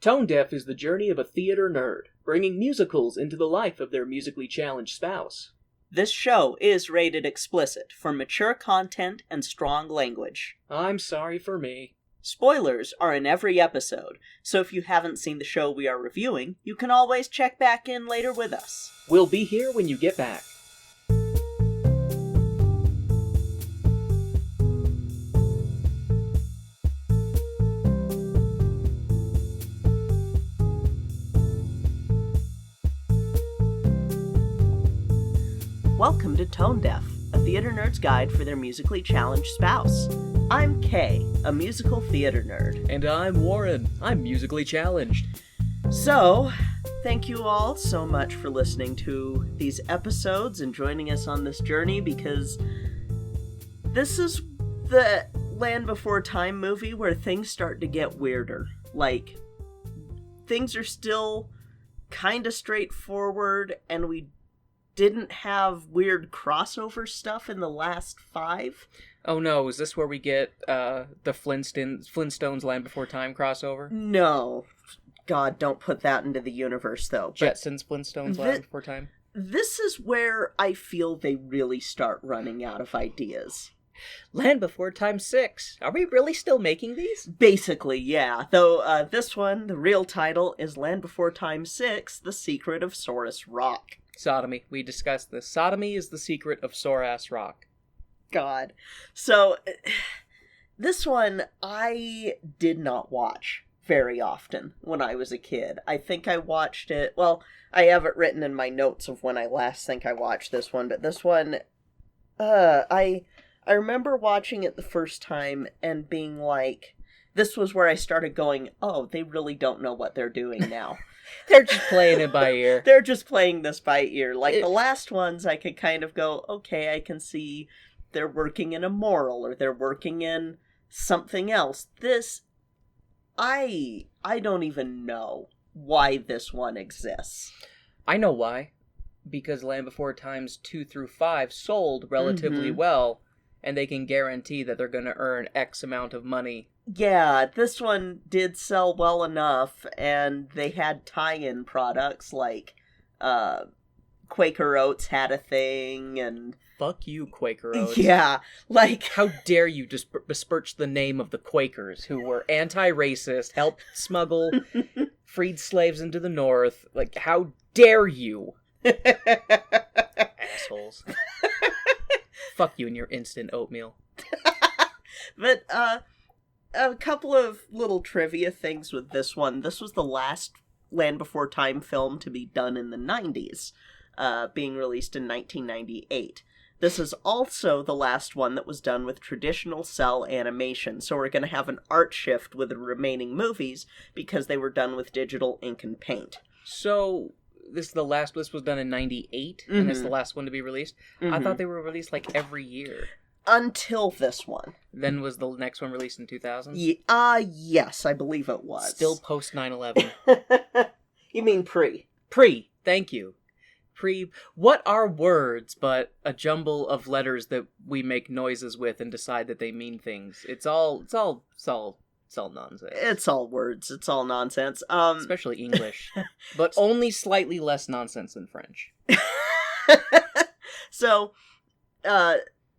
Tone Deaf is the journey of a theater nerd, bringing musicals into the life of their musically challenged spouse. This show is rated explicit for mature content and strong language. I'm sorry for me. Spoilers are in every episode, so if you haven't seen the show we are reviewing, you can always check back in later with us. We'll be here when you get back. Welcome to Tone Deaf, a theater nerd's guide for their musically challenged spouse. I'm Kay, a musical theater nerd. And I'm Warren. I'm musically challenged. So, thank you all so much for listening to these episodes and joining us on this journey, because this is the Land Before Time movie where things start to get weirder. Like, things are still kind of straightforward, and we didn't have weird crossover stuff in the last 5. Oh no, is this where we get the Flintstones Land Before Time crossover? No. God, don't put that into the universe, though. Jetsons Flintstones Land Before Time? This is where I feel they really start running out of ideas. Land Before Time 6. Are we really still making these? Basically, yeah. Though this one, the real title, is Land Before Time 6, The Secret of Saurus Rock. Sodomy. We discussed this. Sodomy is the secret of Saurus Rock. God. So, this one I did not watch very often when I was a kid. I think I watched it, well, I have it written in my notes of when I last think I watched this one, but this one, I remember watching it the first time and being like, this was where I started going, oh, they really don't know what they're doing now. They're just playing it by ear. They're just playing this by ear. Like, the last ones, I could kind of go, okay, I can see they're working in a moral, or they're working in something else. This, I don't even know why this one exists. I know why. Because Land Before Times 2 through 5 sold relatively well, and they can guarantee that they're going to earn X amount of money. Yeah, this one did sell well enough, and they had tie-in products like Quaker Oats had a thing, and... Fuck you, Quaker Oats. Yeah, like... How dare you just besmirch the name of the Quakers, who were anti-racist, helped smuggle freed slaves into the North. Like, how dare you? Assholes. Fuck you and your instant oatmeal. But, a couple of little trivia things with this one. This was the last Land Before Time film to be done in the 90s, being released in 1998. This is also the last one that was done with traditional cell animation, so we're going to have an art shift with the remaining movies because they were done with digital ink and paint. So, this was done in 98, and it's the last one to be released? I thought they were released, like, every year. Until this one. Then was the next one released in 2000? Yes, I believe it was. Still post 9/11. You mean pre. Pre, thank you. Pre, what are words but a jumble of letters that we make noises with and decide that they mean things? It's all nonsense. It's all words, it's all nonsense. Especially English. But only slightly less nonsense than French. So,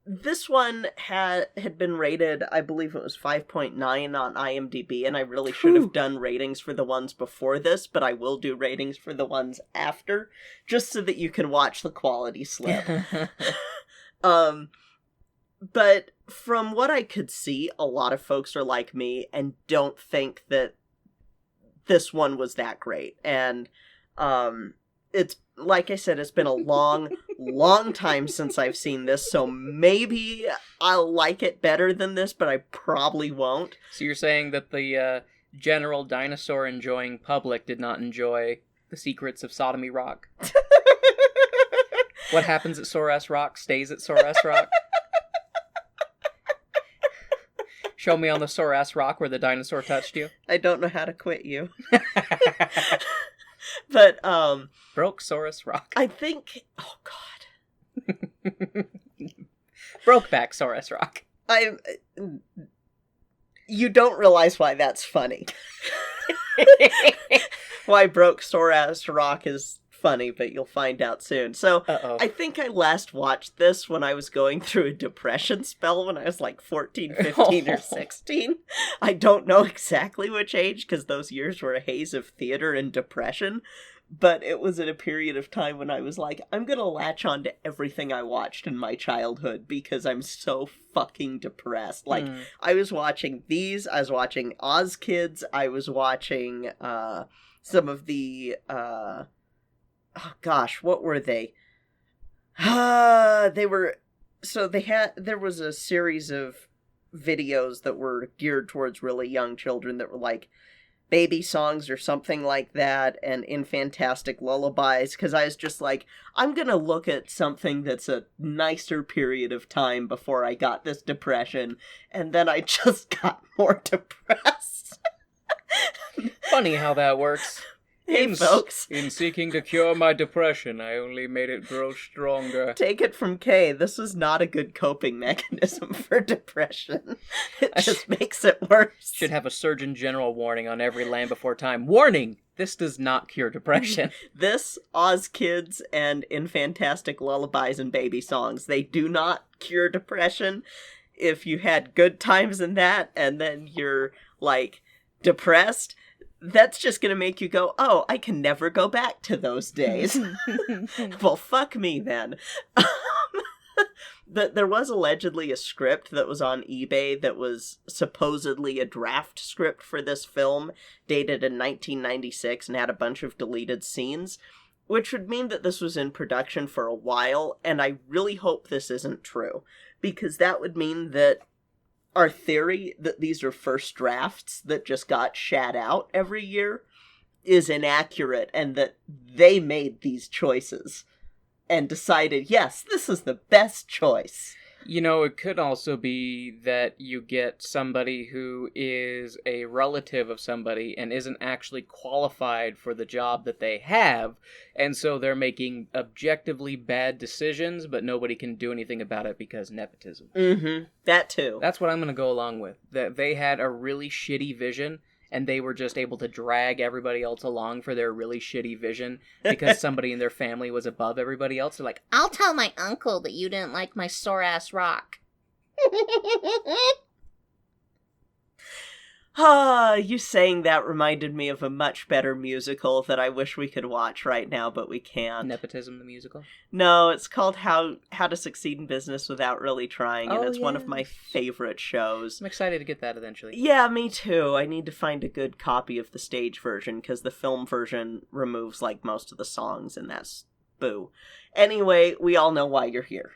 this one had been rated, I believe it was 5.9 on IMDb, and I really should have done ratings for the ones before this, but I will do ratings for the ones after, just so that you can watch the quality slip. But from what I could see, a lot of folks are like me and don't think that this one was that great. And, it's, like I said, it's been a long, long time since I've seen this, so maybe I'll like it better than this, but I probably won't. So you're saying that the general dinosaur enjoying public did not enjoy the secrets of Sodomy Rock? What happens at Saurus Rock stays at Saurus Rock? Show me on the Saurus Rock where the dinosaur touched you. I don't know how to quit you. But, Broke Saurus Rock. I think... Oh, God. Brokeback Saurus Rock. You don't realize why that's funny. Why Broke Saurus Rock is funny, but you'll find out soon. So, I think I last watched this when I was going through a depression spell when I was like 14, 15, or 16. I don't know exactly which age, because those years were a haze of theater and depression. But it was in a period of time when I was like, I'm gonna latch on to everything I watched in my childhood because I'm so fucking depressed. Like, I was watching these, I was watching Oz Kids, I was watching, some of the, oh gosh, what were they? There was a series of videos that were geared towards really young children that were like, baby songs or something like that, and infantastic lullabies, because I was just like, I'm gonna look at something that's a nicer period of time before I got this depression, and then I just got more depressed. Funny how that works. Hey, folks. In seeking to cure my depression, I only made it grow stronger. Take it from Kay, this is not a good coping mechanism for depression. It just makes it worse. Should have a Surgeon General warning on every Land Before Time. Warning! This does not cure depression. This, Oz Kids, and infantastic lullabies and baby songs, they do not cure depression. If you had good times in that, and then you're, like, depressed, that's just gonna make you go, oh, I can never go back to those days. Well, fuck me then. There was allegedly a script that was on eBay that was supposedly a draft script for this film, dated in 1996 and had a bunch of deleted scenes, which would mean that this was in production for a while, and I really hope this isn't true, because that would mean that our theory that these are first drafts that just got shat out every year is inaccurate, and that they made these choices and decided, yes, this is the best choice. You know, it could also be that you get somebody who is a relative of somebody and isn't actually qualified for the job that they have, and so they're making objectively bad decisions, but nobody can do anything about it because nepotism. Mm-hmm. That too. That's what I'm going to go along with. That they had a really shitty vision, and they were just able to drag everybody else along for their really shitty vision because somebody in their family was above everybody else. They're like, I'll tell my uncle that you didn't like my sore-ass rock. You saying that reminded me of a much better musical that I wish we could watch right now, but we can't. Nepotism, the musical? No, it's called How to Succeed in Business Without Really Trying, and it's one of my yes. favorite shows. I'm excited to get that eventually. Yeah, me too. I need to find a good copy of the stage version, because the film version removes, like, most of the songs, and that's boo. Anyway, we all know why you're here.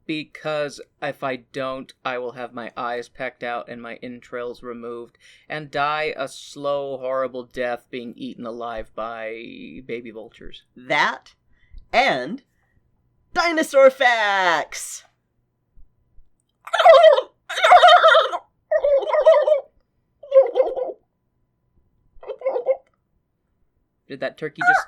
Because if I don't, I will have my eyes pecked out and my entrails removed and die a slow, horrible death being eaten alive by baby vultures. That and dinosaur facts! Did that turkey just...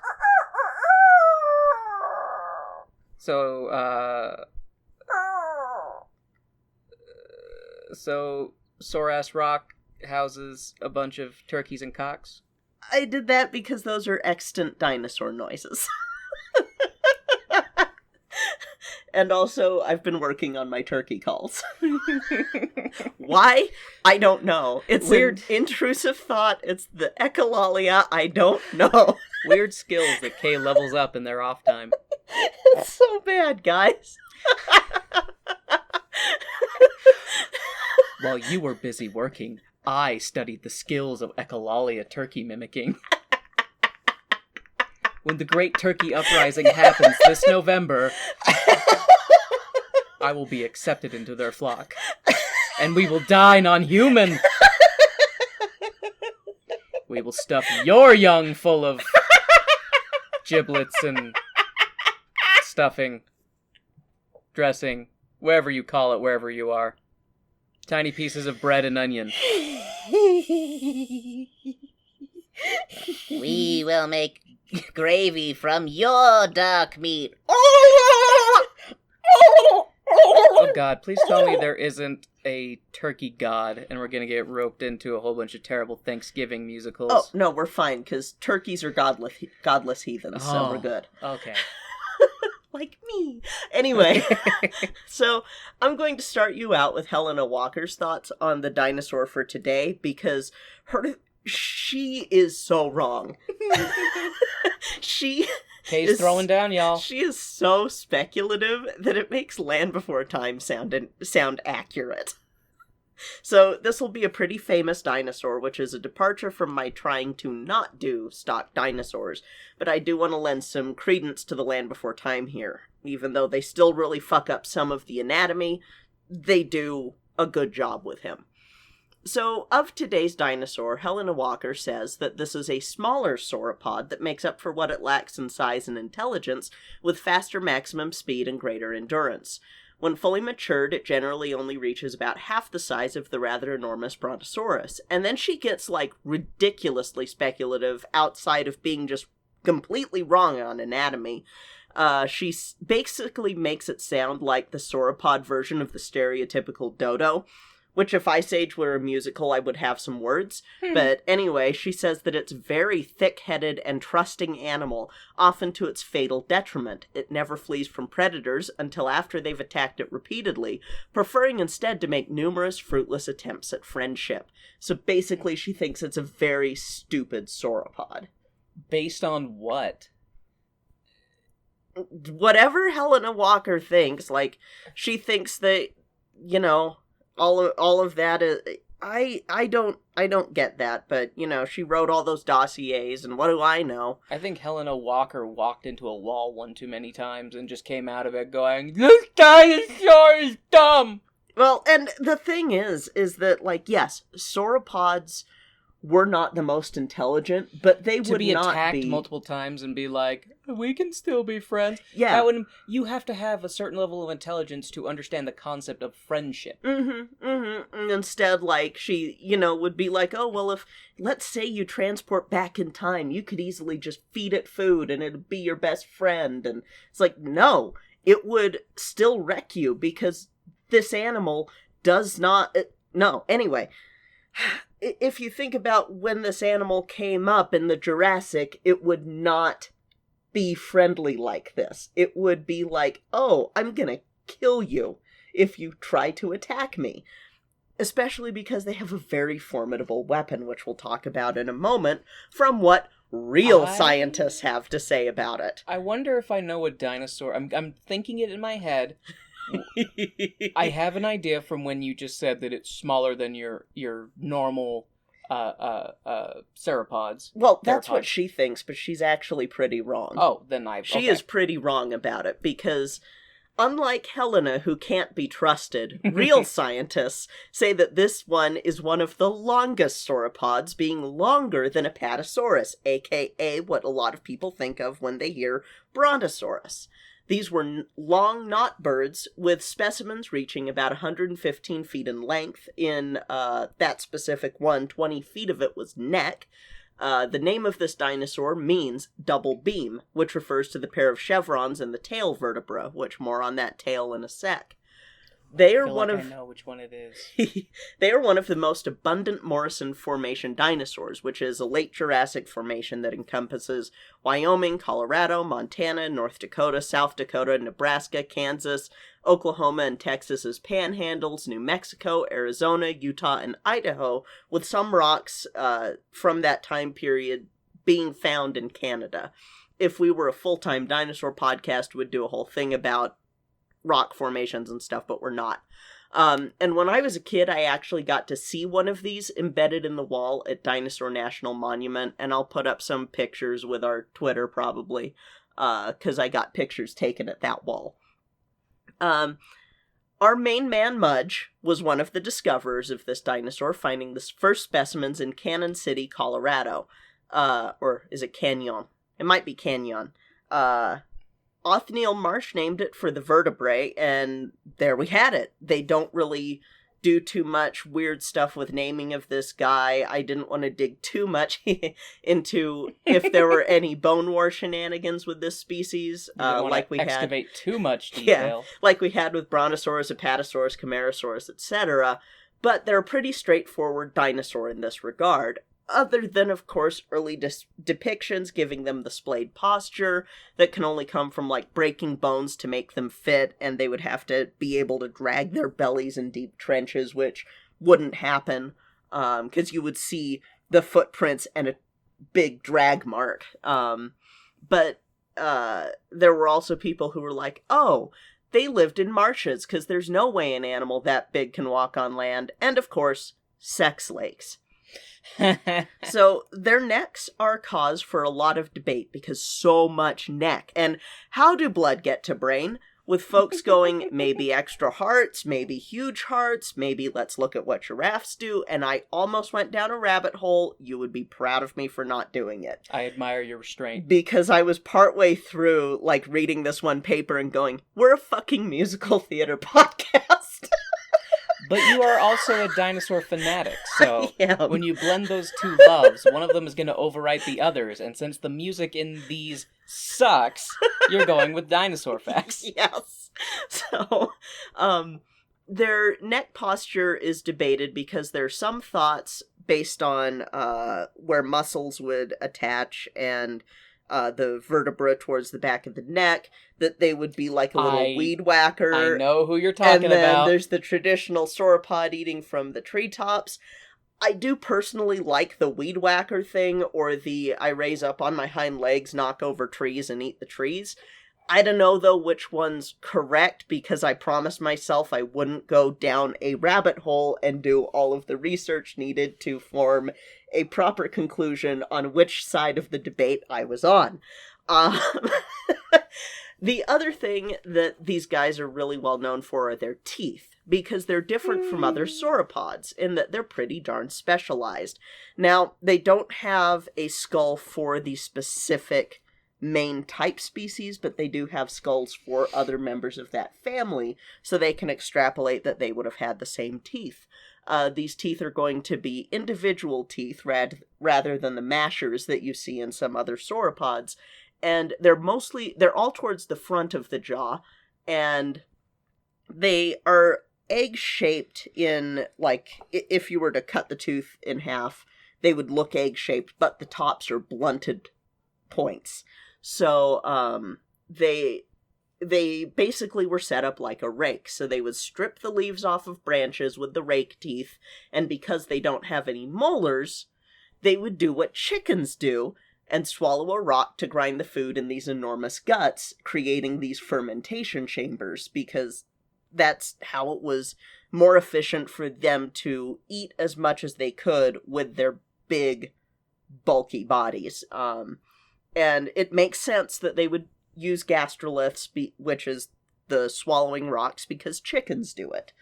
So, Saurus Rock houses a bunch of turkeys and cocks? I did that because those are extant dinosaur noises. And also, I've been working on my turkey calls. Why? I don't know. It's weird. An intrusive thought. It's the echolalia. I don't know. Weird skills that Kay levels up in their off time. It's so bad, guys. While you were busy working, I studied the skills of echolalia turkey mimicking. When the Great Turkey Uprising happens this November, I will be accepted into their flock, and we will dine on human. We will stuff your young full of giblets and stuffing, dressing, wherever you call it, wherever you are. Tiny pieces of bread and onion. We will make gravy from your duck meat. Oh God, please tell me there isn't a turkey god, and we're gonna get roped into a whole bunch of terrible Thanksgiving musicals. Oh, no, we're fine, because turkeys are godless heathens, so we're good. Okay. Like me. Anyway, so I'm going to start you out with Helena Walker's thoughts on the dinosaur for today, because she is so wrong. Kay's throwing down, y'all. She is so speculative that it makes Land Before Time sound accurate. So this will be a pretty famous dinosaur, which is a departure from my trying to not do stock dinosaurs, but I do want to lend some credence to the Land Before Time here. Even though they still really fuck up some of the anatomy, they do a good job with him. So, of today's dinosaur, Helena Walker says that this is a smaller sauropod that makes up for what it lacks in size and intelligence, with faster maximum speed and greater endurance. When fully matured, it generally only reaches about half the size of the rather enormous Brontosaurus. And then she gets, ridiculously speculative outside of being just completely wrong on anatomy. She basically makes it sound like the sauropod version of the stereotypical dodo, which if Ice Age were a musical, I would have some words. But anyway, she says that it's very thick-headed and trusting animal, often to its fatal detriment. It never flees from predators until after they've attacked it repeatedly, preferring instead to make numerous fruitless attempts at friendship. So basically, she thinks it's a very stupid sauropod. Based on what? Whatever Helena Walker thinks, she thinks that, all of that is, I don't get that, but she wrote all those dossiers, and what do I know? I think Helena Walker walked into a wall one too many times and just came out of it going, "This dinosaur is dumb." Well, and the thing is that yes, sauropods were not the most intelligent, but they would not be... To be attacked multiple times and be like, we can still be friends. Yeah. You have to have a certain level of intelligence to understand the concept of friendship. Mm-hmm, mm-hmm. And instead, she, would be like, oh, well, if, let's say you transport back in time, you could easily just feed it food and it'd be your best friend. And it's like, no, it would still wreck you because this animal does not... No, anyway... If you think about when this animal came up in the Jurassic, it would not be friendly like this. It would be like, oh, I'm gonna kill you if you try to attack me. Especially because they have a very formidable weapon, which we'll talk about in a moment, from what real scientists have to say about it. I wonder if I know a dinosaur. I'm thinking it in my head. I have an idea from when you just said that it's smaller than your normal sauropods. Well, that's what she thinks, but she's actually pretty wrong. Oh, then She is pretty wrong about it, because unlike Helena, who can't be trusted, real scientists say that this one is one of the longest sauropods, being longer than Apatosaurus, aka what a lot of people think of when they hear Brontosaurus. These were long knot birds with specimens reaching about 115 feet in length. In that specific one, 20 feet of it was neck. The name of this dinosaur means double beam, which refers to the pair of chevrons in the tail vertebra, which more on that tail in a sec. They are I know which one it is. They are one of the most abundant Morrison Formation dinosaurs, which is a late Jurassic formation that encompasses Wyoming, Colorado, Montana, North Dakota, South Dakota, Nebraska, Kansas, Oklahoma, and Texas's panhandles, New Mexico, Arizona, Utah, and Idaho, with some rocks from that time period being found in Canada. If we were a full-time dinosaur podcast, we'd do a whole thing about rock formations and stuff, but we're not. And when I was a kid, I actually got to see one of these embedded in the wall at Dinosaur National Monument, and I'll put up some pictures with our Twitter probably, because I got pictures taken at that wall. Our main man, Mudge, was one of the discoverers of this dinosaur, finding the first specimens in Canyon City, Colorado. Or is it Canyon? It might be Canyon. Othniel Marsh named it for the vertebrae, and there we had it. They don't really do too much weird stuff with naming of this guy. I didn't want to dig too much into if there were any Bone War shenanigans with this species. Like we excavate too much detail. Yeah, like we had with Brontosaurus, Apatosaurus, Camarasaurus, etc. But they're a pretty straightforward dinosaur in this regard. Other than, of course, early depictions giving them the splayed posture that can only come from, like, breaking bones to make them fit, and they would have to be able to drag their bellies in deep trenches, which wouldn't happen, because you would see the footprints and a big drag mark. But there were also people who were like, oh, they lived in marshes, because there's no way an animal that big can walk on land, and, of course, sex lakes. So their necks are cause for a lot of debate because so much neck. And how do blood get to brain? With folks going, maybe extra hearts, maybe huge hearts, maybe let's look at what giraffes do. And I almost went down a rabbit hole. You would be proud of me for not doing it. I admire your restraint. Because I was partway through, like, reading this one paper and going, we're a fucking musical theater podcast. But you are also a dinosaur fanatic, so when you blend those two loves, one of them is going to overwrite the others, and since the music in these sucks, you're going with dinosaur facts. Yes. So, their neck posture is debated because there are some thoughts based on where muscles would attach and the vertebra towards the back of the neck, that they would be like a little weed whacker. I know who you're talking about. And then there's the traditional sauropod eating from the treetops. I do personally like the weed whacker thing, or the I raise up on my hind legs, knock over trees, and eat the trees. I don't know, though, which one's correct, because I promised myself I wouldn't go down a rabbit hole and do all of the research needed to form a proper conclusion on which side of the debate I was on. The other thing that these guys are really well known for are their teeth, because they're different from other sauropods in that they're pretty darn specialized. Now, they don't have a skull for the specific main type species, but they do have skulls for other members of that family, so they can extrapolate that they would have had the same teeth. These teeth are going to be individual teeth rather than the mashers that you see in some other sauropods, and they're all towards the front of the jaw, and they are egg-shaped in, like, if you were to cut the tooth in half, they would look egg-shaped, but the tops are blunted points. So, they basically were set up like a rake. So they would strip the leaves off of branches with the rake teeth, and because they don't have any molars, they would do what chickens do, and swallow a rock to grind the food in these enormous guts, creating these fermentation chambers, because that's how it was more efficient for them to eat as much as they could with their big, bulky bodies. And it makes sense that they would use gastroliths, which is the swallowing rocks, because chickens do it.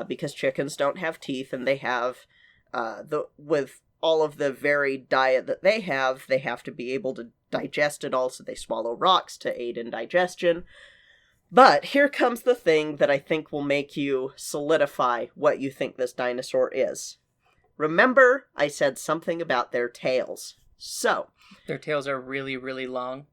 Because chickens don't have teeth, and they have, with all of the varied diet that they have to be able to digest it all, so they swallow rocks to aid in digestion. But here comes the thing that I think will make you solidify what you think this dinosaur is. Remember, I said something about their tails. So, their tails are really, really long?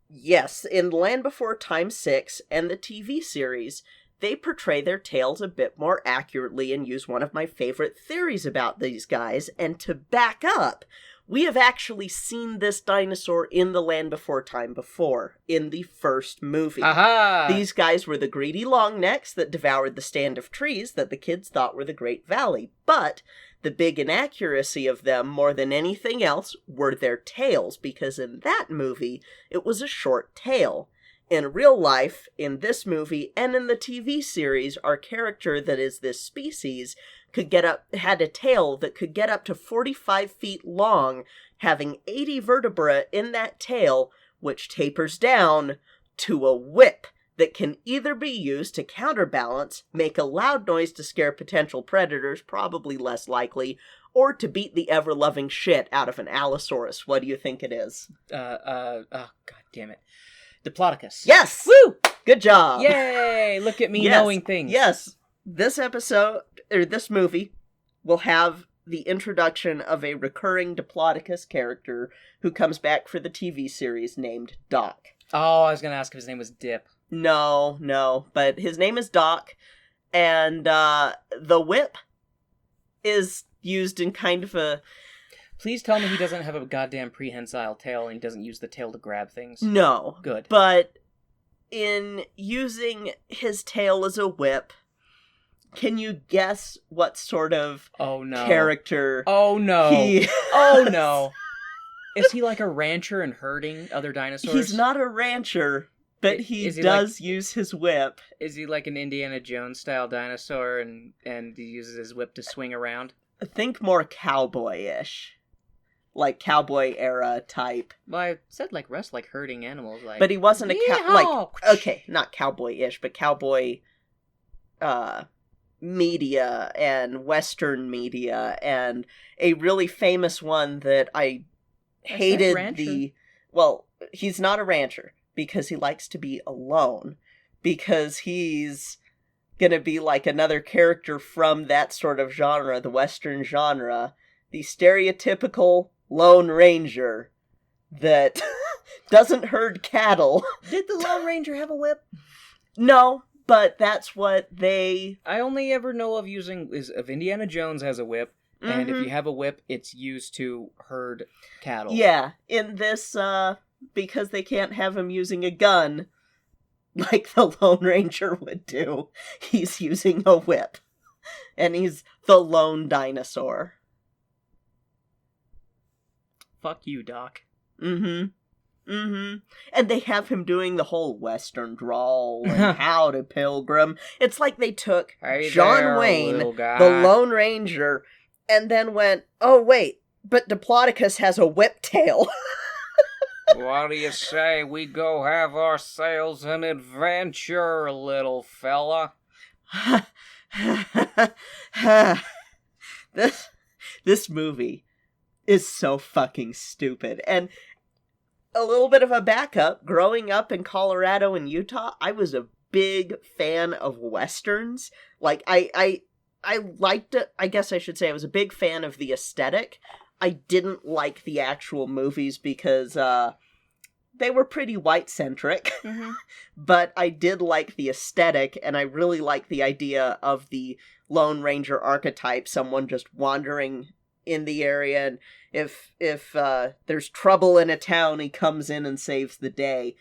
Yes, in Land Before Time 6 and the TV series, they portray their tails a bit more accurately and use one of my favorite theories about these guys. And to back up, we have actually seen this dinosaur in the Land Before Time before, in the first movie. Aha! These guys were the greedy longnecks that devoured the stand of trees that the kids thought were the Great Valley. But the big inaccuracy of them, more than anything else, were their tails, because in that movie, it was a short tail. In real life, in this movie, and in the TV series, our character that is this species had a tail that could get up to 45 feet long, having 80 vertebrae in that tail, which tapers down to a whip that can either be used to counterbalance, make a loud noise to scare potential predators, probably less likely, or to beat the ever-loving shit out of an Allosaurus. What do you think it is? Oh, god damn it. Diplodocus. Yes! Woo! Good job! Yay! Look at me knowing things. Yes. This episode this movie will have the introduction of a recurring Diplodocus character who comes back for the TV series named Doc. Oh, I was going to ask if his name was Dip. No, but his name is Doc, and the whip is used in kind of a... Please tell me he doesn't have a goddamn prehensile tail and he doesn't use the tail to grab things. No. Good. But in using his tail as a whip, can you guess what sort of character Oh no. he... Oh no. Is he like a rancher and herding other dinosaurs? He's not a rancher, but he does use his whip. Is he like an Indiana Jones style dinosaur and he uses his whip to swing around? Think more cowboy-ish. Like cowboy era type. Well, I said like herding animals, like. But he wasn't not cowboy-ish, but cowboy media and Western media, and a really famous one that I hated well, he's not a rancher because he likes to be alone, because he's gonna be like another character from that sort of genre, the Western genre, the stereotypical Lone Ranger that doesn't herd cattle. Did the Lone Ranger have a whip? No, but that's what they... I only ever know of if Indiana Jones has a whip, and if you have a whip, it's used to herd cattle. Yeah, in this, because they can't have him using a gun, like the Lone Ranger would do, he's using a whip. And he's the lone dinosaur. Fuck you, Doc. And they have him doing the whole Western drawl and howdy, Pilgrim. It's like they took John Wayne, the Lone Ranger, and then went, oh wait, but Diplodocus has a whip tail. What do you say we go have ourselves an adventure, little fella? This movie is so fucking stupid. And a little bit of a backup, growing up in Colorado and Utah, I was a big fan of Westerns. Like, I liked it. I guess I should say I was a big fan of the aesthetic. I didn't like the actual movies because they were pretty white-centric. But I did like the aesthetic, and I really liked the idea of the Lone Ranger archetype, someone just wandering in the area, and if there's trouble in a town, he comes in and saves the day.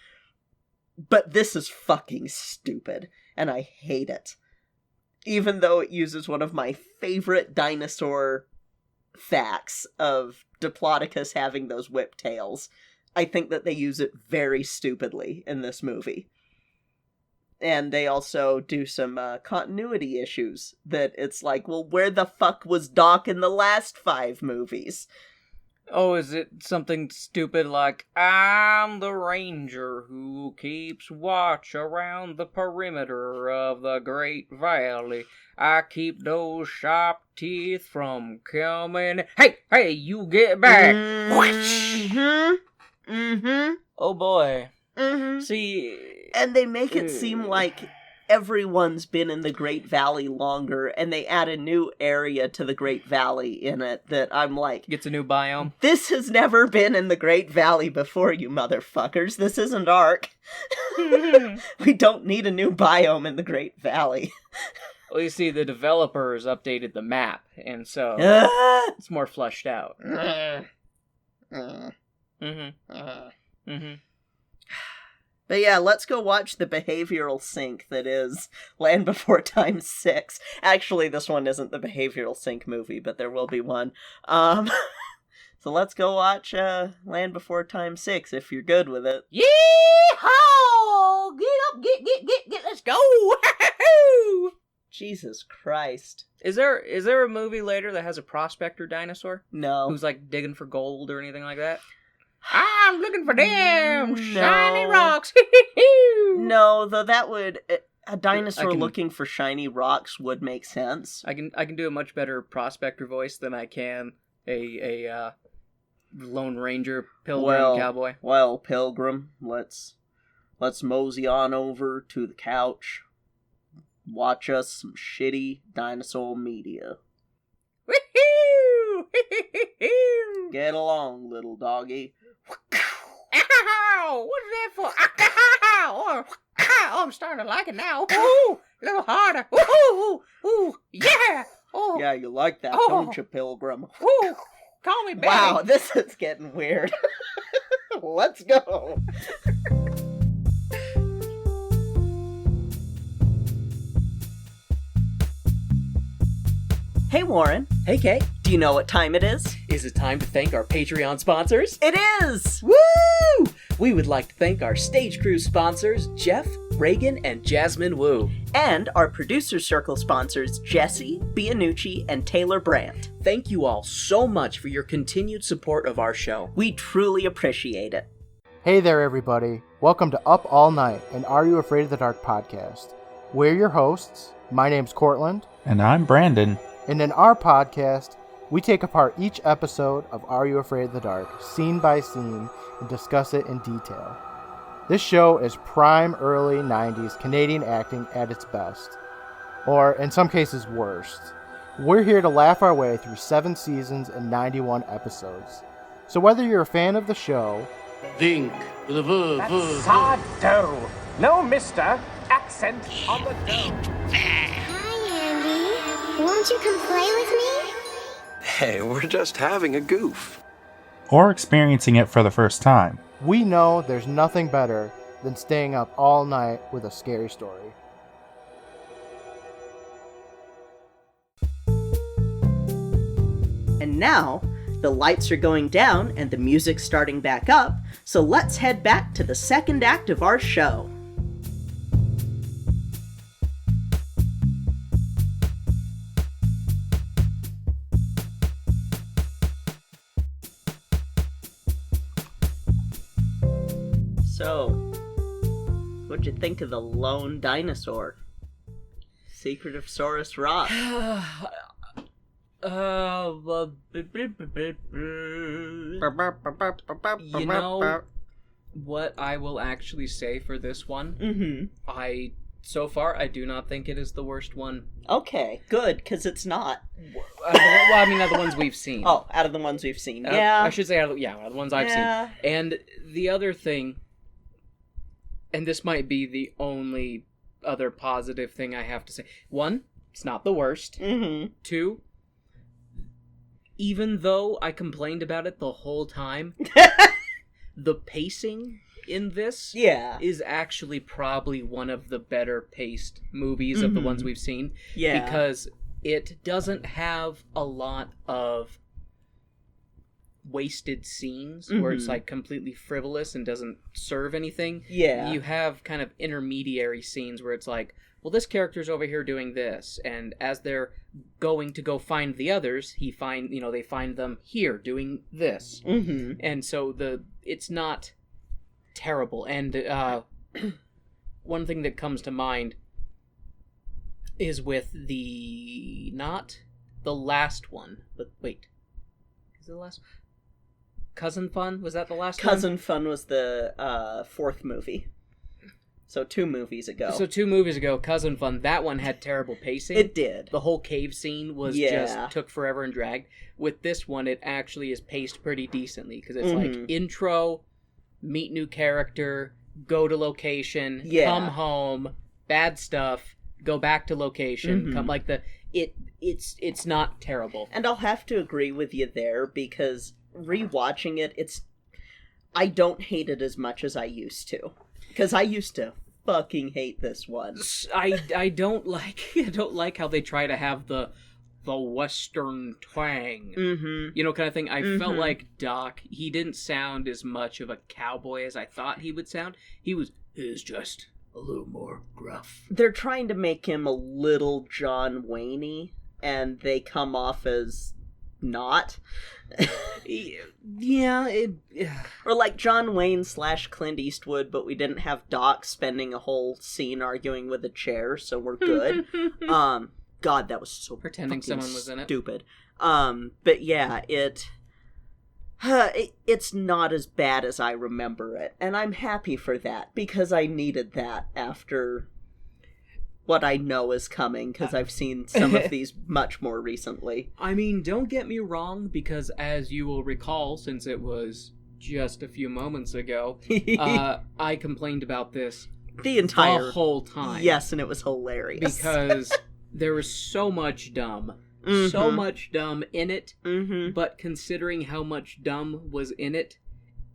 But this is fucking stupid, and I hate it. Even though it uses one of my favorite dinosaur facts of Diplodocus having those whip tails, I think that they use it very stupidly in this movie. And they also do some continuity issues that it's like, well, where the fuck was Doc in the last 5 movies? Oh, is it something stupid like, I'm the ranger who keeps watch around the perimeter of the Great Valley. I keep those sharp teeth from coming. Hey, you get back! Oh boy. See... And they make it seem like everyone's been in the Great Valley longer, and they add a new area to the Great Valley in it that I'm like... Gets a new biome? This has never been in the Great Valley before, you motherfuckers. This isn't Ark. We don't need a new biome in the Great Valley. Well, you see, the developers updated the map, and so it's more fleshed out. But yeah, let's go watch the behavioral sink that is Land Before Time 6. Actually, this one isn't the behavioral sink movie, but there will be one. So let's go watch Land Before Time 6 if you're good with it. Yee-haw! Get up, get, let's go! Jesus Christ. Is there a movie later that has a prospector dinosaur? No. Who's like digging for gold or anything like that? I'm looking for them shiny rocks. No, though that would... A dinosaur looking for shiny rocks would make sense. I can do a much better prospector voice than I can a Lone Ranger pilgrim cowboy. Well, Pilgrim, let's mosey on over to the couch. watch us some shitty dinosaur media. Woohoo! Get along, little doggy. Ow! What is that for? Ow! Oh, I'm starting to like it now. Ooh, a little harder. Ooh, ooh, yeah. Oh, Yeah, you like that, Oh. don't you, Pilgrim? ooh, call me baby. Wow, this is getting weird. Let's go. Hey, Warren. Hey, Kay. Do you know what time it is? Is it time to thank our Patreon sponsors? It is! Woo! We would like to thank our Stage Crew sponsors, Jeff, Reagan, and Jasmine Wu. And our Producer Circle sponsors, Jesse, BeAnArtsHero, and Taylor Brandt. Thank you all so much for your continued support of our show. We truly appreciate it. Hey there, everybody. Welcome to Up All Night, an Are You Afraid of the Dark podcast. We're your hosts. My name's Cortland. And I'm Brandon. And in our podcast, we take apart each episode of Are You Afraid of the Dark, scene by scene, and discuss it in detail. This show is prime early 90s Canadian acting at its best. Or, in some cases, worst. We're here to laugh our way through 7 seasons and 91 episodes. So whether you're a fan of the show... Think with a verb. That's sourdough. No mister. Accent on the dough. Hi, Andy. Won't you come play with me? Hey, we're just having a goof. Or experiencing it for the first time. We know there's nothing better than staying up all night with a scary story. And now, the lights are going down and the music's starting back up, so let's head back to the second act of our show. So, what'd you think of the lone dinosaur? Secret of Saurus Rock. You know what I will actually say for this one? Mm-hmm. So far, I do not think it is the worst one. Okay, good, because it's not. Well, I mean, out of the ones we've seen. Oh, out of the ones we've seen. Yeah. I should say out of the ones I've seen. And the other thing, and this might be the only other positive thing I have to say. 1, it's not the worst. Mm-hmm. 2, even though I complained about it the whole time, the pacing in this is actually probably one of the better paced movies of the ones we've seen. Yeah. Because it doesn't have a lot of wasted scenes where it's like completely frivolous and doesn't serve anything. Yeah. You have kind of intermediary scenes where it's like, well, this character's over here doing this, and as they're going to go find the others, they find them here doing this. Mm-hmm. And so it's not terrible. And one thing that comes to mind is with not the last one, but wait, is it the last? Cousin Fun, was that the last one? Cousin Fun was the 4th movie. So 2 movies ago. So 2 movies ago, Cousin Fun, that one had terrible pacing. It did. The whole cave scene was just took forever and dragged. With this one, it actually is paced pretty decently, because it's like intro, meet new character, go to location, come home, bad stuff, go back to location, come like it's not terrible. And I'll have to agree with you there, because rewatching it, I don't hate it as much as I used to. Because I used to fucking hate this one. I don't like how they try to have the Western twang, kind of thing. I felt like Doc, he didn't sound as much of a cowboy as I thought he would sound. He was just a little more gruff. They're trying to make him a little John Wayne-y, and they come off as not. Or like John Wayne / Clint Eastwood, but we didn't have Doc spending a whole scene arguing with a chair, so we're good. God, that was so pretending someone was in it. Stupid. But yeah, it's not as bad as I remember it, and I'm happy for that, because I needed that after what I know is coming, because I've seen some of these much more recently. I mean, don't get me wrong, because as you will recall, since it was just a few moments ago, I complained about this the whole time. Yes, and it was hilarious. Because there was so much dumb. So much dumb in it, but considering how much dumb was in it,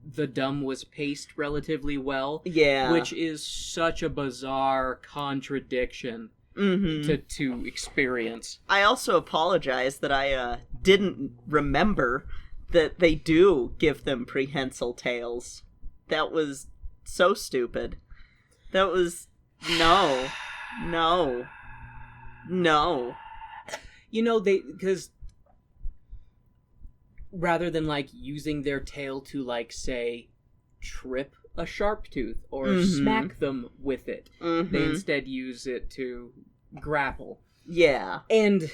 the dumb was paced relatively well. Yeah. Which is such a bizarre contradiction to experience. I also apologize that I didn't remember that they do give them prehensile tails. That was so stupid. That was... No. You know, because rather than, like, using their tail to, like, say, trip a sharp tooth or smack them with it, they instead use it to grapple. Yeah. And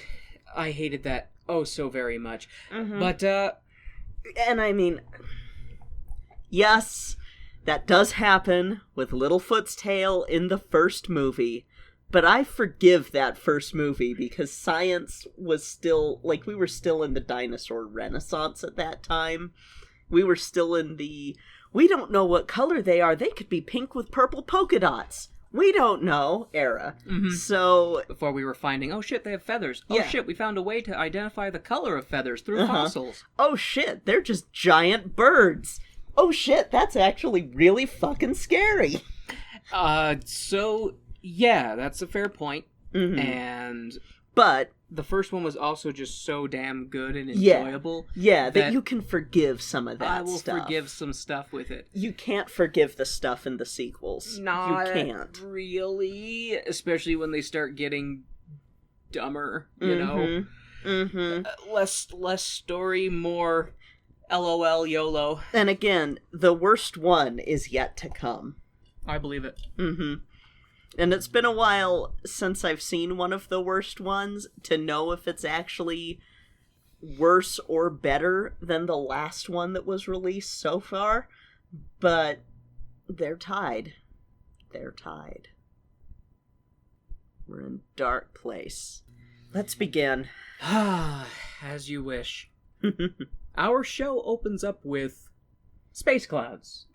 I hated that so very much. But, and I mean, yes, that does happen with Littlefoot's tail in the first movie. But I forgive that first movie because science was still, like, we were still in the dinosaur renaissance at that time. We were still in the, we don't know what color they are. They could be pink with purple polka dots. We don't know era. So... Before we were finding, oh shit, they have feathers. Oh shit, we found a way to identify the color of feathers through fossils. Oh shit, they're just giant birds. Oh shit, that's actually really fucking scary. So... Yeah, that's a fair point. But the first one was also just so damn good and enjoyable. Yeah, that you can forgive some of that stuff. I will forgive some stuff with it. You can't forgive the stuff in the sequels. Not you can't. Really. Especially when they start getting dumber, you know? Less story, more LOL YOLO. And again, the worst one is yet to come. I believe it. And it's been a while since I've seen one of the worst ones to know if it's actually worse or better than the last one that was released so far. But they're tied. They're tied. We're in a dark place. Let's begin. As you wish. Our show opens up with space clouds.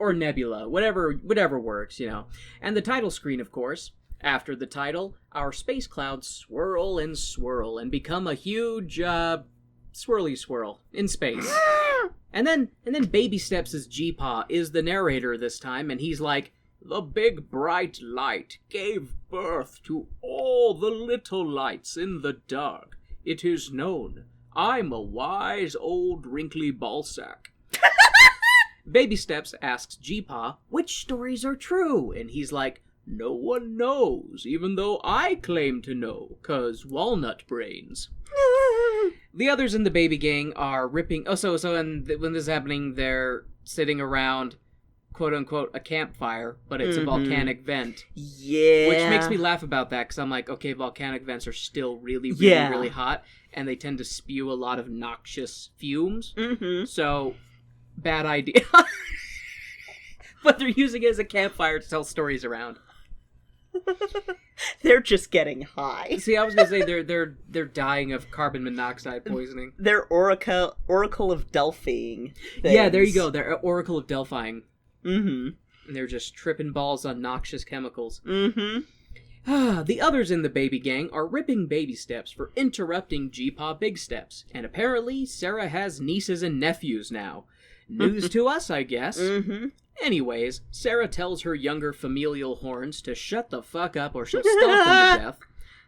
Or nebula, whatever works, you know. And the title screen, of course. After the title, our space clouds swirl and become a huge, swirly swirl in space. and then Baby Steps' G-Paw is the narrator this time, and he's like, the big bright light gave birth to all the little lights in the dark. It is known. I'm a wise old wrinkly ballsack. Baby Steps asks G-Paw which stories are true, and he's like, no one knows, even though I claim to know, 'cause walnut brains. The others in the baby gang are ripping... when this is happening, they're sitting around, quote-unquote, a campfire, but it's a volcanic vent. Yeah. Which makes me laugh about that, because I'm like, okay, volcanic vents are still really hot, and they tend to spew a lot of noxious fumes. So... bad idea. But they're using it as a campfire to tell stories around. They're just getting high. See, I was gonna say they're dying of carbon monoxide poisoning. They're Oracle of Delphi. Yeah, there you go. They're Oracle of Delphi. And they're just tripping balls on noxious chemicals. The others in the baby gang are ripping Baby Steps for interrupting G-Paw Big Steps, and apparently Sarah has nieces and nephews now. News to us, I guess. Anyways, Sarah tells her younger familial horns to shut the fuck up or she'll stomp them to death.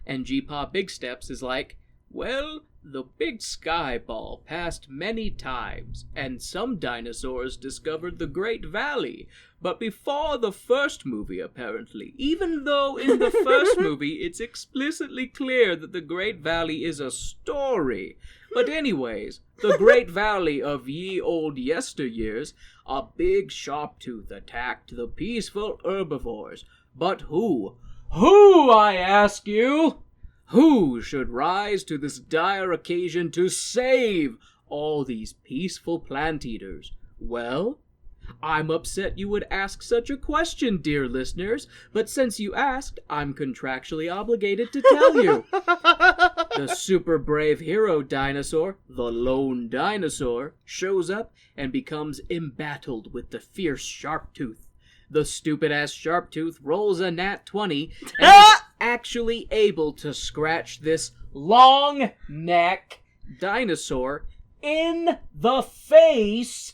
And G-Paw Big Steps is like, well, the big sky ball passed many times, and some dinosaurs discovered the Great Valley. But before the first movie, apparently. Even though in the first movie it's explicitly clear that the Great Valley is a story. But anyways, the Great Valley of ye old yesteryears, a big sharp tooth attacked the peaceful herbivores. But who? Who, I ask you? Who should rise to this dire occasion to save all these peaceful plant eaters? Well, I'm upset you would ask such a question, dear listeners, but since you asked, I'm contractually obligated to tell you. The super brave hero dinosaur, the lone dinosaur, shows up and becomes embattled with the fierce Sharptooth. The stupid-ass Sharptooth rolls a nat 20 and is actually able to scratch this long neck dinosaur in the face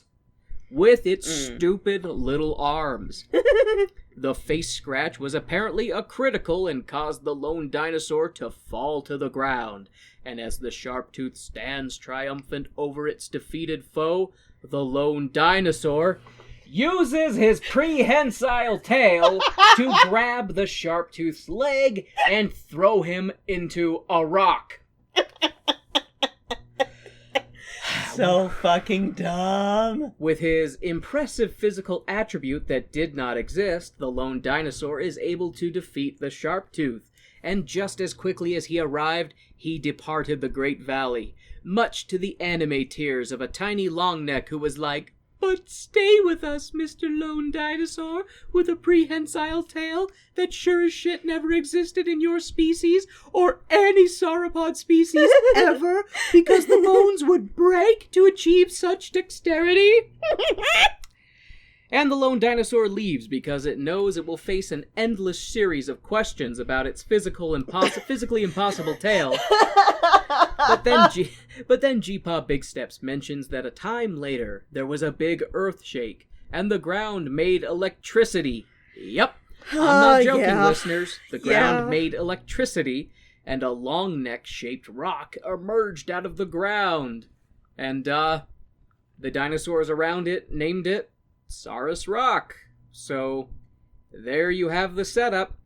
with its stupid little arms. The face scratch was apparently a critical and caused the lone dinosaur to fall to the ground. And as the Sharptooth stands triumphant over its defeated foe, the lone dinosaur uses his prehensile tail to grab the Sharptooth's leg and throw him into a rock. So fucking dumb. With his impressive physical attribute that did not exist, the lone dinosaur is able to defeat the Sharptooth. And just as quickly as he arrived, he departed the Great Valley, much to the anime tears of a tiny longneck who was like, "But stay with us, Mr. Lone Dinosaur, with a prehensile tail that sure as shit never existed in your species or any sauropod species ever, because the bones would break to achieve such dexterity." And the lone dinosaur leaves because it knows it will face an endless series of questions about its physically impossible tail. But then G-Paw Big Steps mentions that a time later there was a big earth shake and the ground made electricity. Yep, I'm not joking, listeners. The ground made electricity and a long neck-shaped rock emerged out of the ground. And the dinosaurs around it named it Saurus Rock. So there you have the setup.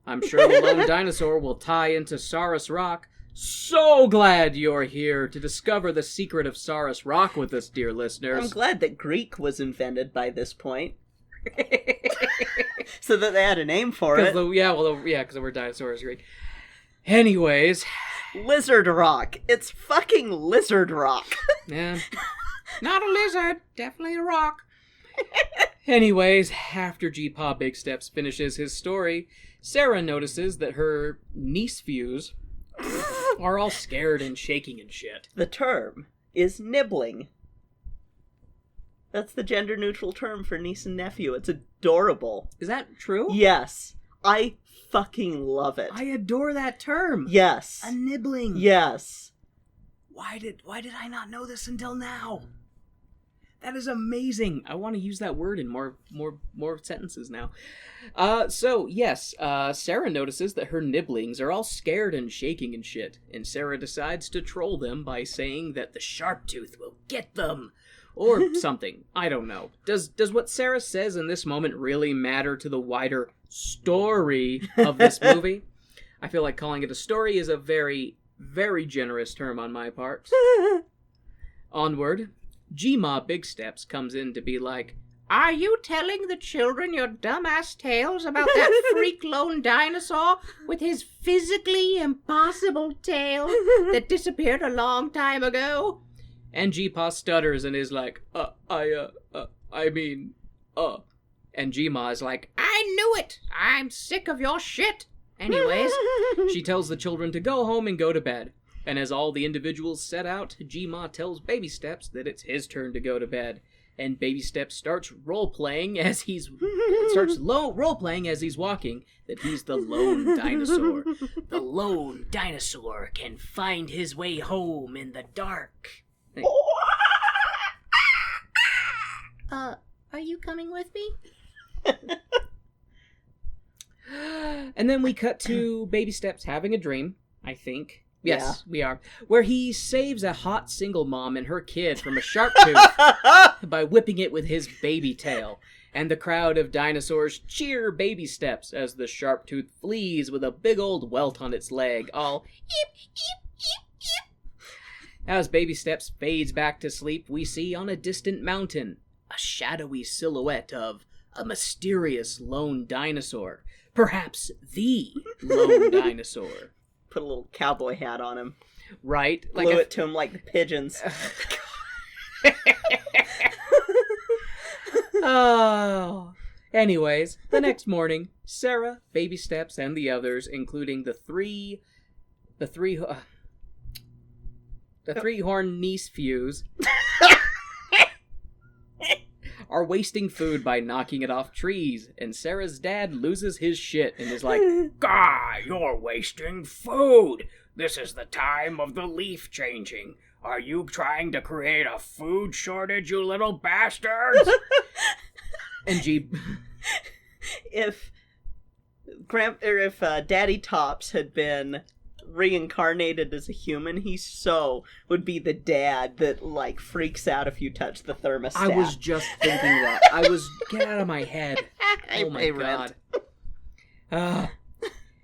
I'm sure the lone dinosaur will tie into Saurus Rock. So glad you're here to discover the secret of Saurus Rock with us, dear listeners. I'm glad that Greek was invented by this point. So that they had a name for it. Because the word dinosaur is Greek. Anyways. Lizard Rock. It's fucking Lizard Rock. Yeah. Not a lizard. Definitely a rock. Anyways, after G-Paw Big Steps finishes his story, Sarah notices that her niece-views are all scared and shaking and shit. The term is nibbling. That's the gender-neutral term for niece and nephew. It's adorable. Is that true? Yes. I fucking love it. I adore that term. Yes. A nibbling. Yes. Why did I not know this until now? That is amazing. I want to use that word in more sentences now. So, yes, Sarah notices that her nibblings are all scared and shaking and shit, and Sarah decides to troll them by saying that the Sharptooth will get them, or something. I don't know. Does what Sarah says in this moment really matter to the wider story of this movie? I feel like calling it a story is a very, very generous term on my part. Onward. G-Ma Big Steps comes in to be like, "Are you telling the children your dumbass tales about that freak lone dinosaur with his physically impossible tail that disappeared a long time ago?" And G-Pa stutters and is like, And G-Ma is like, "I knew it! I'm sick of your shit!" Anyways, she tells the children to go home and go to bed. And as all the individuals set out, G-Ma tells Baby Steps that it's his turn to go to bed. And Baby Steps starts role-playing as he's walking that he's the lone dinosaur. The lone dinosaur can find his way home in the dark. Are you coming with me? And then we cut to Baby Steps having a dream, I think. Yes, we are. Where he saves a hot single mom and her kid from a Sharptooth by whipping it with his baby tail. And the crowd of dinosaurs cheer Baby Steps as the Sharptooth flees with a big old welt on its leg, all eep, eep, eep, eep. As Baby Steps fades back to sleep, we see on a distant mountain a shadowy silhouette of a mysterious lone dinosaur. Perhaps the lone dinosaur. Put a little cowboy hat on him. Right. Blew it to him like the pigeons. Oh. Anyways, the next morning, Sarah, Baby Steps, and the others, including the three-horn niece fuse, are wasting food by knocking it off trees, and Sarah's dad loses his shit and is like, "Gah, you're wasting food. This is the time of the leaf changing. Are you trying to create a food shortage, you little bastards?" And if Daddy Tops had been reincarnated as a human, he would be the dad that like freaks out if you touch the thermostat. I was just thinking that. Get out of my head. Oh my god.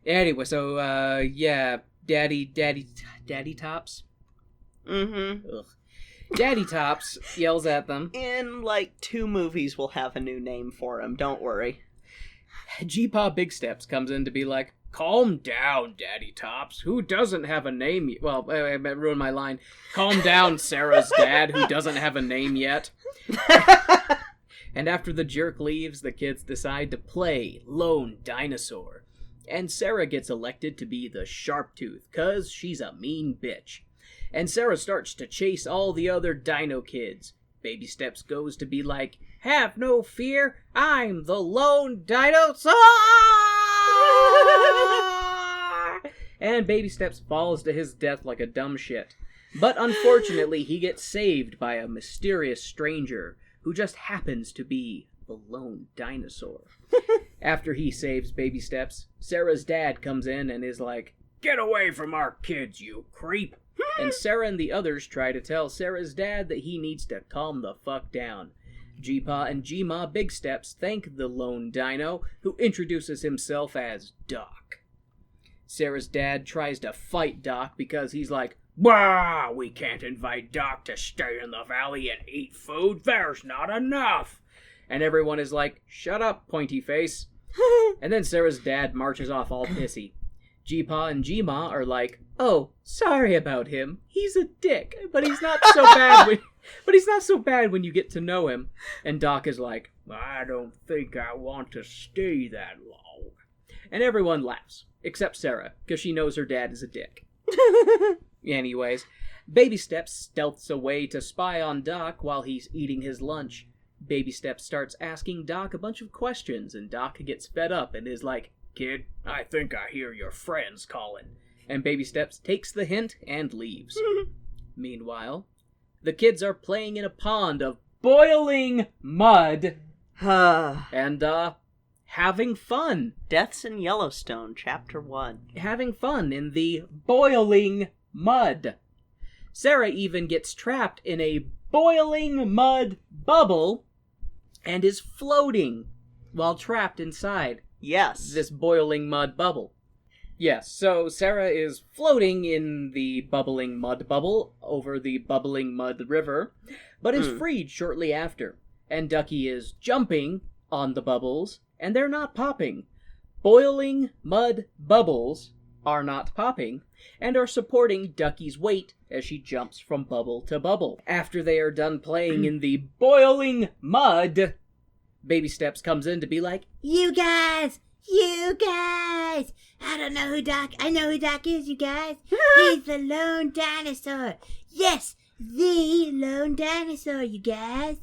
Anyway, so yeah, Daddy Tops. Mm-hmm. Ugh. Daddy Tops yells at them. In like 2 movies, we'll have a new name for him. Don't worry. G-Paw Big Steps comes in to be like, "Calm down, Daddy Tops. Who doesn't have a name yet?" Well, I ruined my line. "Calm down, Sarah's dad, who doesn't have a name yet." And after the jerk leaves, the kids decide to play Lone Dinosaur. And Sarah gets elected to be the Sharptooth, 'cause she's a mean bitch. And Sarah starts to chase all the other dino kids. Baby Steps goes to be like, "Have no fear, I'm the Lone Dinosaur!" And Baby Steps falls to his death like a dumb shit. But unfortunately, he gets saved by a mysterious stranger who just happens to be the Lone Dinosaur. After he saves Baby Steps, Sarah's dad comes in and is like, "Get away from our kids, you creep." And Sarah and the others try to tell Sarah's dad that he needs to calm the fuck down. G-Paw and G-Ma Big Steps thank the lone dino, who introduces himself as Doc. Sarah's dad tries to fight Doc because he's like, "Bah, we can't invite Doc to stay in the valley and eat food. There's not enough." And everyone is like, "Shut up, pointy face." And then Sarah's dad marches off all pissy. G-Paw and G-Ma are like, "Oh, sorry about him. He's a dick, but he's not so bad when you get to know him." And Doc is like, "I don't think I want to stay that long." And everyone laughs, except Sarah, because she knows her dad is a dick. Anyways, Baby Steps stealths away to spy on Doc while he's eating his lunch. Baby Steps starts asking Doc a bunch of questions, and Doc gets fed up and is like, "Kid, I think I hear your friends calling." And Baby Steps takes the hint and leaves. Meanwhile, the kids are playing in a pond of boiling mud and having fun. Deaths in Yellowstone, Chapter 1. Having fun in the boiling mud. Sarah even gets trapped in a boiling mud bubble and is floating while trapped inside. Yes. This boiling mud bubble. Yes, so Sarah is floating in the bubbling mud bubble over the bubbling mud river, but is freed shortly after. And Ducky is jumping on the bubbles, and they're not popping. Boiling mud bubbles are not popping, and are supporting Ducky's weight as she jumps from bubble to bubble. After they are done playing in the boiling mud, Baby Steps comes in to be like, You guys! I don't know who Doc... I know who Doc is, you guys. He's the lone dinosaur. Yes, the lone dinosaur, you guys.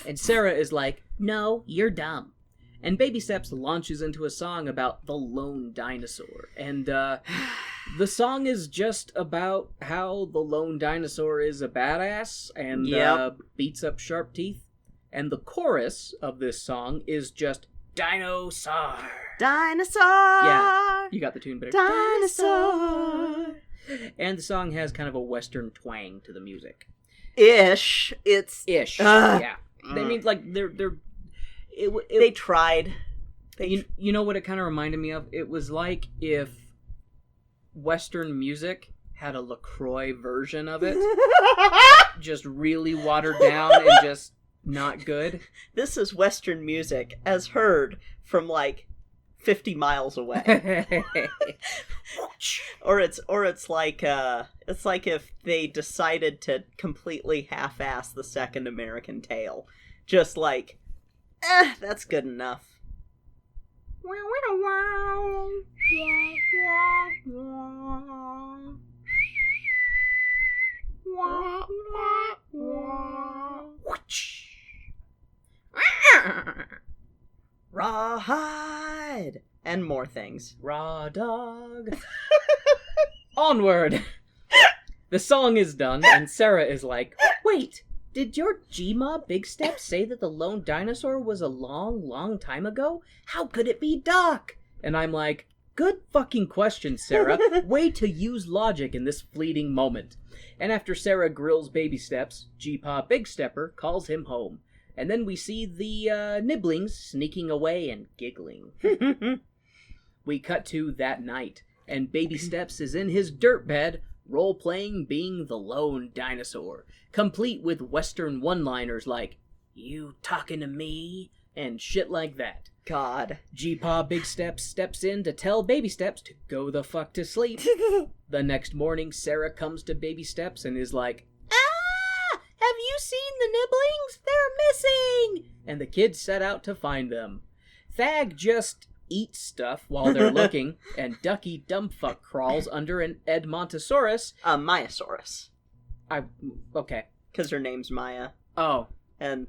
And Sarah is like, "No, you're dumb." And Baby Steps launches into a song about the lone dinosaur. And the song is just about how the lone dinosaur is a badass and beats up Sharp Teeth. And the chorus of this song is just, "Dinosaur." Dinosaur! Yeah, you got the tune better. Dinosaur! And the song has kind of a Western twang to the music. Ish. It's... Ish, yeah. They mean, like, they tried. You know what it kind of reminded me of? It was like if Western music had a LaCroix version of it. Just really watered down and just not good. This is Western music as heard from, like, 50 miles away. or it's like if they decided to completely half-ass the second American Tale. Just like That's good enough. Rawhide! And more things. Raw dog. Onward! The song is done, and Sarah is like, wait, did your G-Ma Big Step say that the lone dinosaur was a long, long time ago? How could it be Doc? And I'm like, good fucking question, Sarah. Way to use logic in this fleeting moment. And after Sarah grills Baby Steps, G-Pa Big Stepper calls him home. And then we see the nibblings sneaking away and giggling. We cut to that night, and Baby Steps is in his dirt bed, role-playing being the lone dinosaur, complete with Western one-liners like, you talking to me? And shit like that. God. G-Pa Big Steps steps in to tell Baby Steps to go the fuck to sleep. The next morning, Sarah comes to Baby Steps and is like, ah! Have you seen the nibblings? They're missing! And the kids set out to find them. Thag just eats stuff while they're looking, and Ducky Dumbfuck crawls under an Edmontosaurus. Maiasaurus. Okay. Because her name's Maya. Oh. And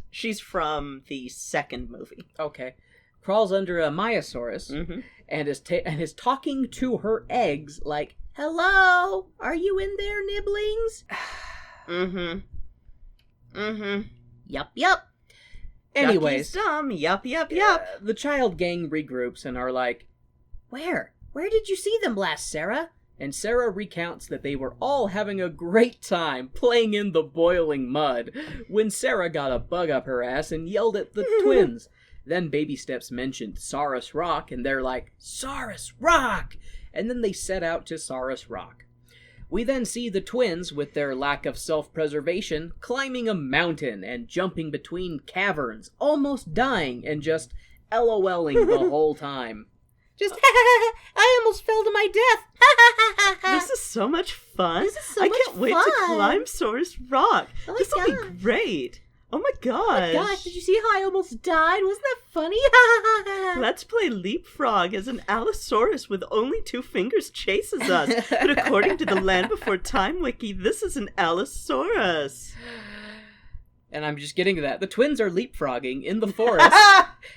she's from the second movie. Okay. Crawls under a Maiasaurus, and is talking to her eggs like, hello, are you in there, nibblings? Yup. Anyways. Ducky's dumb. Yup. The child gang regroups and are like, Where did you see them last, Sarah? And Sarah recounts that they were all having a great time playing in the boiling mud when Sarah got a bug up her ass and yelled at the twins. Then Baby Steps mentioned Saurus Rock, and they're like, Saurus Rock! And then they set out to Saurus Rock. We then see the twins, with their lack of self-preservation, climbing a mountain and jumping between caverns, almost dying and just LOLing the whole time. Just, I almost fell to my death. This is so much fun. I can't wait to climb Saurus Rock. This will be great. Oh my gosh. Oh my gosh, did you see how I almost died? Wasn't that funny? Let's play Leapfrog as an Allosaurus with only 2 fingers chases us. But according to the Land Before Time wiki, this is an Allosaurus. And I'm just getting to that. The twins are leapfrogging in the forest,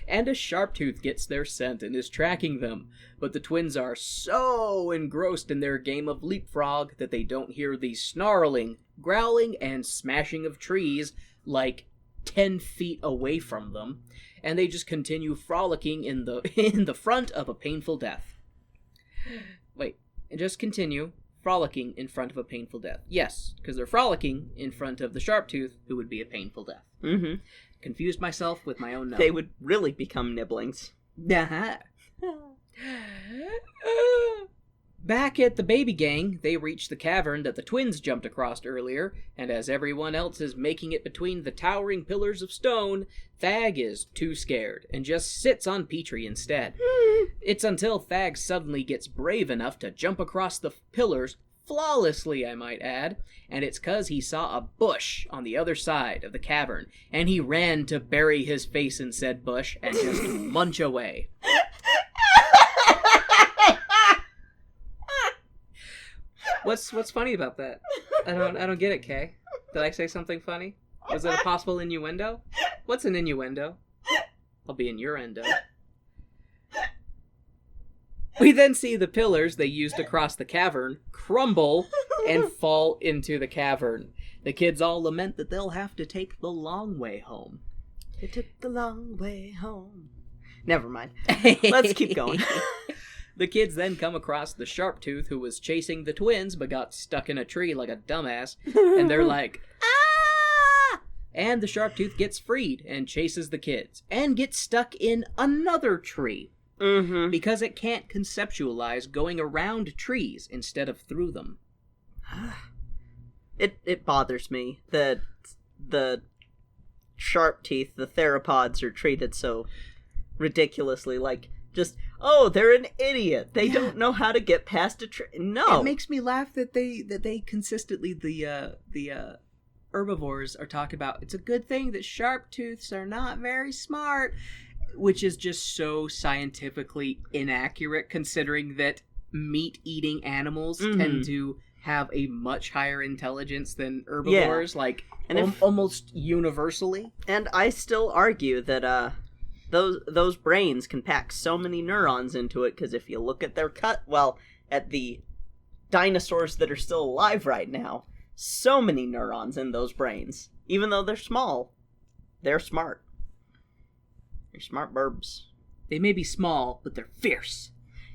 and a Sharptooth gets their scent and is tracking them. But the twins are so engrossed in their game of leapfrog that they don't hear the snarling, growling, and smashing of trees like 10 feet away from them, and they just continue frolicking in the front of a painful death. Wait, and just continue frolicking in front of a painful death. Yes, because they're frolicking in front of the Sharptooth, who would be a painful death. Confused myself with my own note. They would really become nibblings. Back at the baby gang, they reach the cavern that the twins jumped across earlier, and as everyone else is making it between the towering pillars of stone, Thag is too scared and just sits on Petrie instead. It's until Thag suddenly gets brave enough to jump across the pillars, flawlessly I might add, and it's 'cause he saw a bush on the other side of the cavern, and he ran to bury his face in said bush and just munch away. What's funny about that? I don't get it, Kay. Did I say something funny? Was it a possible innuendo? What's an innuendo? I'll be innuendo. We then see the pillars they used to cross the cavern crumble and fall into the cavern. The kids all lament that they'll have to take the long way home. They took the long way home. Never mind. Let's keep going. The kids then come across the Sharptooth who was chasing the twins but got stuck in a tree like a dumbass, and they're like, ah! And the Sharptooth gets freed and chases the kids, and gets stuck in another tree, because it can't conceptualize going around trees instead of through them. It bothers me that the Sharpteeth, the theropods, are treated so ridiculously, like, just, oh, they're an idiot. They don't know how to get past a tree. No. It makes me laugh that they consistently, herbivores are talking about, it's a good thing that sharp-tooths are not very smart, which is just so scientifically inaccurate, considering that meat-eating animals tend to have a much higher intelligence than herbivores, almost universally. And I still argue that those brains can pack so many neurons into it, because if you look at their at the dinosaurs that are still alive right now, so many neurons in those brains. Even though they're small, they're smart. They're smart burbs. They may be small, but they're fierce.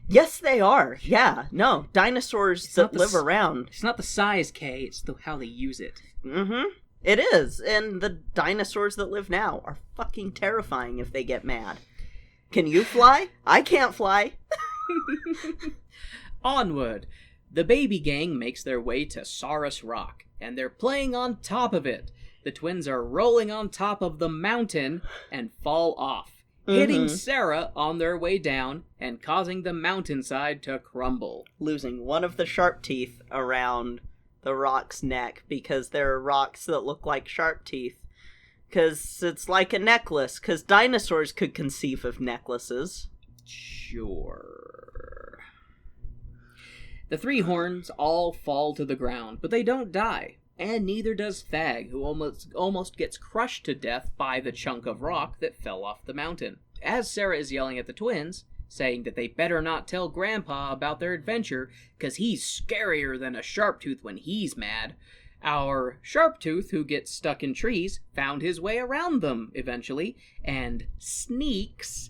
Yes, they are. Yeah, no, dinosaurs that live around. It's not the size, Kay, it's how they use it. Mm-hmm. It is, and the dinosaurs that live now are fucking terrifying if they get mad. Can you fly? I can't fly. Onward. The baby gang makes their way to Saurus Rock, and they're playing on top of it. The twins are rolling on top of the mountain and fall off, hitting Sarah on their way down and causing the mountainside to crumble. Losing one of the sharp teeth around the rock's neck, because there are rocks that look like sharp teeth. Because it's like a necklace, because dinosaurs could conceive of necklaces. Sure. The three horns all fall to the ground, but they don't die. And neither does Thag, who almost gets crushed to death by the chunk of rock that fell off the mountain. As Sarah is yelling at the twins, saying that they better not tell Grandpa about their adventure, because he's scarier than a Sharptooth when he's mad, our Sharptooth, who gets stuck in trees, found his way around them eventually, and sneaks,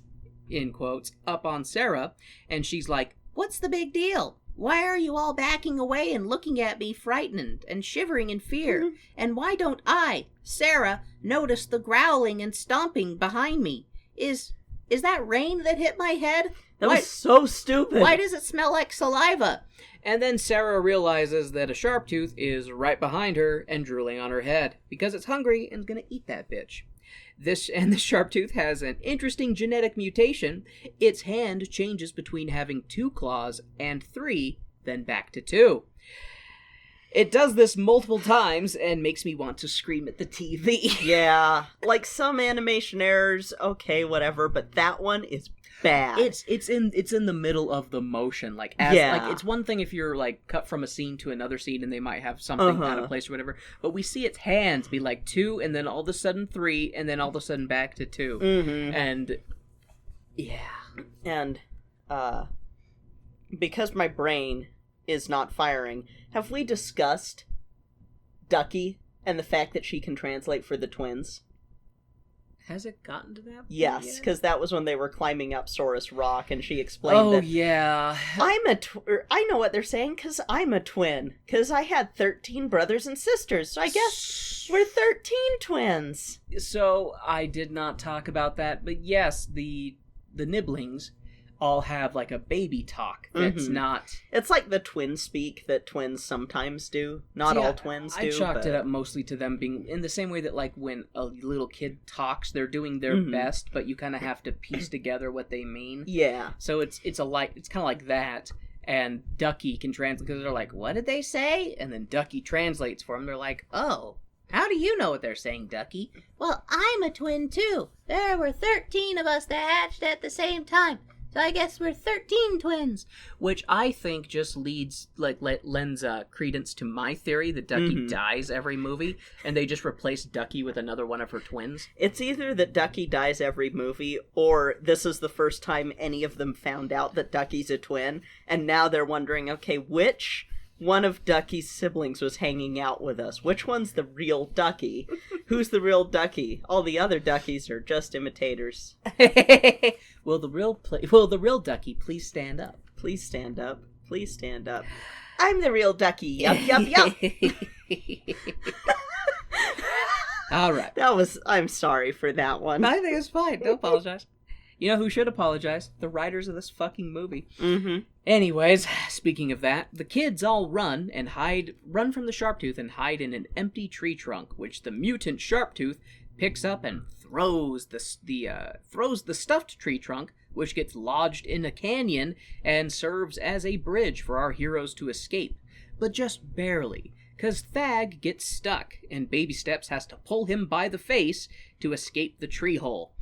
in quotes, up on Sarah, and she's like, "What's the big deal? Why are you all backing away and looking at me frightened and shivering in fear? And why don't I, Sarah, notice the growling and stomping behind me? Is that rain that hit my head? That was so stupid. Why does it smell like saliva?" And then Sarah realizes that a Sharptooth is right behind her and drooling on her head, because it's hungry and is going to eat that bitch. The Sharptooth has an interesting genetic mutation. Its hand changes between having 2 claws and 3, then back to 2. It does this multiple times and makes me want to scream at the TV. Yeah, like some animation errors, okay, whatever, but that one is bad. It's in the middle of the motion, like it's one thing if you're like cut from a scene to another scene and they might have something out of place or whatever, but we see its hands be like 2 and then all of a sudden 3 and then all of a sudden back to 2. And because my brain is not firing, have we discussed Ducky and the fact that she can translate for the twins? Has it gotten to that point? Yes, because that was when they were climbing up Saurus Rock, and she explained that... Oh, yeah. I know what they're saying, because I'm a twin. Because I had 13 brothers and sisters, so I guess we're 13 twins. So, I did not talk about that, but yes, the Nibblings all have like a baby talk that's not... It's like the twin speak that twins sometimes do. Not all twins do. I chalked it up mostly to them being in the same way that like when a little kid talks, they're doing their best, but you kind of have to piece together what they mean. Yeah. So it's kind of like that, and Ducky can translate, because they're like, "What did they say?" And then Ducky translates for them. They're like, "Oh, how do you know what they're saying, Ducky?" "Well, I'm a twin too. There were 13 of us that hatched at the same time. So I guess we're 13 twins." Which I think just lends credence to my theory that Ducky dies every movie, and they just replace Ducky with another one of her twins. It's either that Ducky dies every movie, or this is the first time any of them found out that Ducky's a twin, and now they're wondering, okay, which one of Ducky's siblings was hanging out with us? Which one's the real Ducky? Who's the real Ducky? All the other Duckies are just imitators. Will the real Ducky please stand up? Please stand up. Please stand up. I'm the real Ducky. Yup, yup, yup. All right. I'm sorry for that one. I think it's fine. Don't apologize. You know who should apologize? The writers of this fucking movie. Anyways, speaking of that, the kids all run from the Sharptooth and hide in an empty tree trunk, which the mutant Sharptooth picks up and throws the stuffed tree trunk, which gets lodged in a canyon and serves as a bridge for our heroes to escape, but just barely, because Thag gets stuck, and Baby Steps has to pull him by the face to escape the tree hole.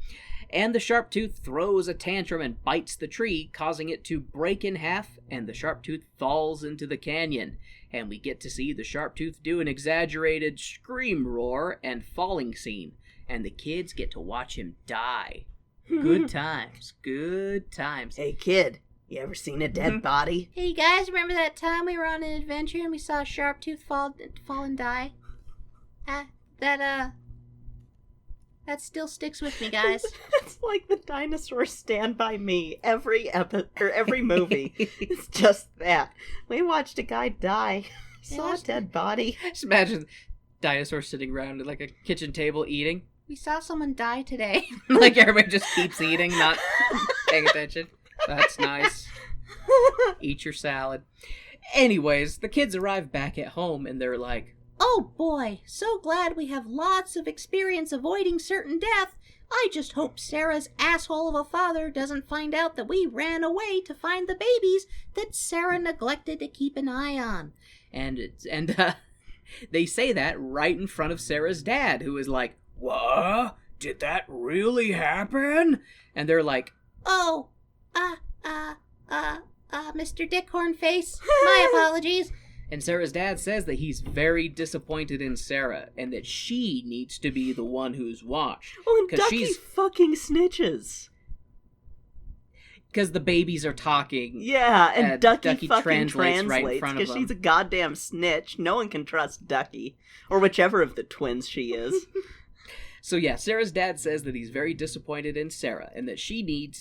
And the Sharptooth throws a tantrum and bites the tree, causing it to break in half, and the Sharptooth falls into the canyon. And we get to see the Sharptooth do an exaggerated scream roar and falling scene, and the kids get to watch him die. Good times, good times. Hey, kid, you ever seen a dead body? Hey, you guys, remember that time we were on an adventure and we saw a Sharptooth fall and die? That still sticks with me, guys. It's like the Dinosaur Stand By Me every movie. It's just that. We watched a guy die. Saw a dead body. Just imagine Dinosaur sitting around at like a kitchen table eating. We saw someone die today. Like everybody just keeps eating, not paying attention. That's nice. Eat your salad. Anyways, the kids arrive back at home and they're like, "Oh boy, so glad we have lots of experience avoiding certain death. I just hope Sarah's asshole of a father doesn't find out that we ran away to find the babies that Sarah neglected to keep an eye on." And they say that right in front of Sarah's dad, who is like, "What? Did that really happen?" And they're like, "Oh, Mr. Dickhorn Face, my apologies." And Sarah's dad says that he's very disappointed in Sarah and that she needs to be the one who's watched. Oh, and Ducky fucking snitches. Because the babies are talking. Yeah, and Ducky fucking translates right in front of because she's a goddamn snitch. No one can trust Ducky. Or whichever of the twins she is. So yeah, Sarah's dad says that he's very disappointed in Sarah and that she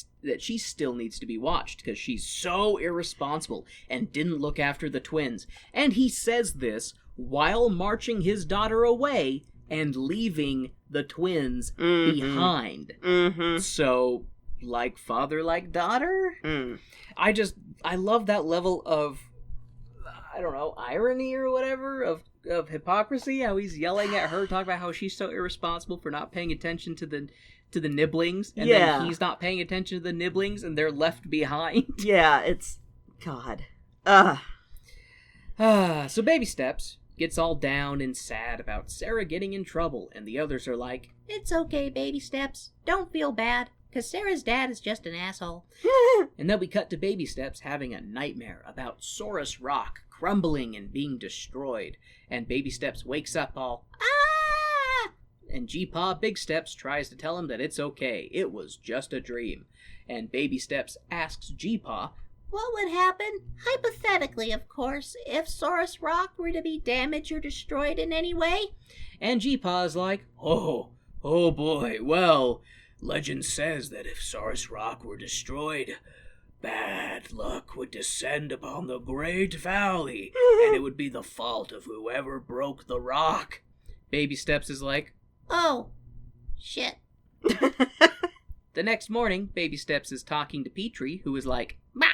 still needs to be watched because she's so irresponsible and didn't look after the twins. And he says this while marching his daughter away and leaving the twins behind. Mm-hmm. So, like father, like daughter? I love that level of, I don't know, irony or whatever, of hypocrisy, how he's yelling at her, talking about how she's so irresponsible for not paying attention to the nibblings, and then he's not paying attention to the nibblings, and they're left behind. Yeah, it's... God. So Baby Steps gets all down and sad about Sarah getting in trouble, and the others are like, "It's okay, Baby Steps. Don't feel bad, because Sarah's dad is just an asshole." And then we cut to Baby Steps having a nightmare about Saurus Rock crumbling and being destroyed. And Baby Steps wakes up all, "Ah!" And G-Paw Big Steps tries to tell him that it's okay. It was just a dream. And Baby Steps asks G-Paw, "What would happen, hypothetically of course, if Saurus Rock were to be damaged or destroyed in any way?" And G-Paw is like, Oh boy, well, legend says that if Saurus Rock were destroyed, bad luck would descend upon the Great Valley, and it would be the fault of whoever broke the rock. Baby Steps is like, "Oh, shit." The next morning, Baby Steps is talking to Petrie, who is like, "Bah,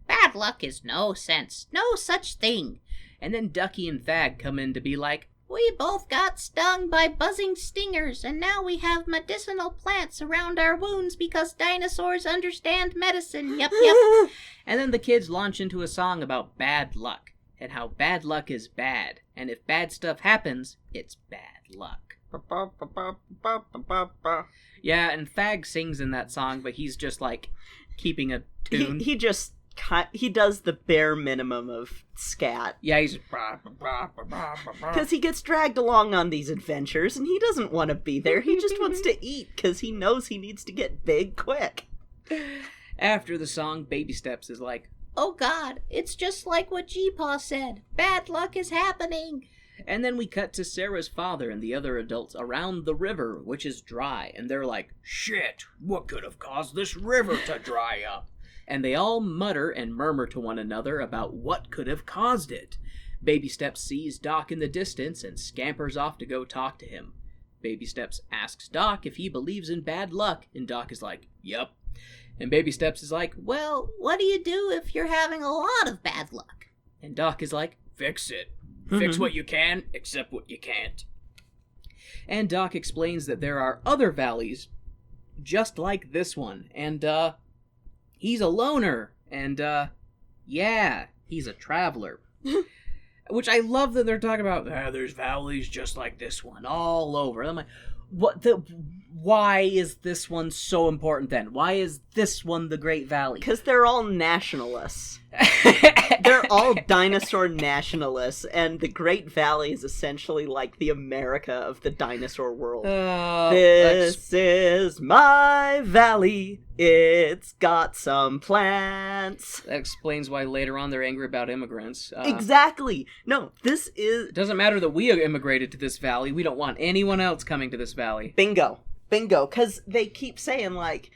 bad luck is no sense, no such thing." And then Ducky and Thag come in to be like, "We both got stung by buzzing stingers, and now we have medicinal plants around our wounds because dinosaurs understand medicine. Yep." And then the kids launch into a song about bad luck, and how bad luck is bad, and if bad stuff happens, it's bad luck. Yeah, and Thag sings in that song, but he's just like keeping a tune. He does the bare minimum of scat. Yeah, he's... Because he gets dragged along on these adventures, and he doesn't want to be there. He just wants to eat, because he knows he needs to get big quick. After the song, Baby Steps is like, "Oh God, it's just like what G-Paw said. Bad luck is happening." And then we cut to Sarah's father and the other adults around the river, which is dry, and they're like, "Shit, what could have caused this river to dry up?" And they all mutter and murmur to one another about what could have caused it. Baby Steps sees Doc in the distance and scampers off to go talk to him. Baby Steps asks Doc if he believes in bad luck, and Doc is like, "Yep." And Baby Steps is like, "Well, what do you do if you're having a lot of bad luck?" And Doc is like, "Fix it. Fix what you can, accept what you can't." And Doc explains that there are other valleys just like this one, and, he's a loner, and, yeah, he's a traveler. Which I love that they're talking about, there's valleys just like this one all over. I'm like, why is this one so important then? Why is this one the Great Valley? Because they're all nationalists. They're all dinosaur nationalists, and the Great Valley is essentially like the America of the dinosaur world. This is my valley. It's got some plants. That explains why later on they're angry about immigrants. Exactly. No, this is... It doesn't matter that we immigrated to this valley. We don't want anyone else coming to this valley. Bingo. Because they keep saying, like...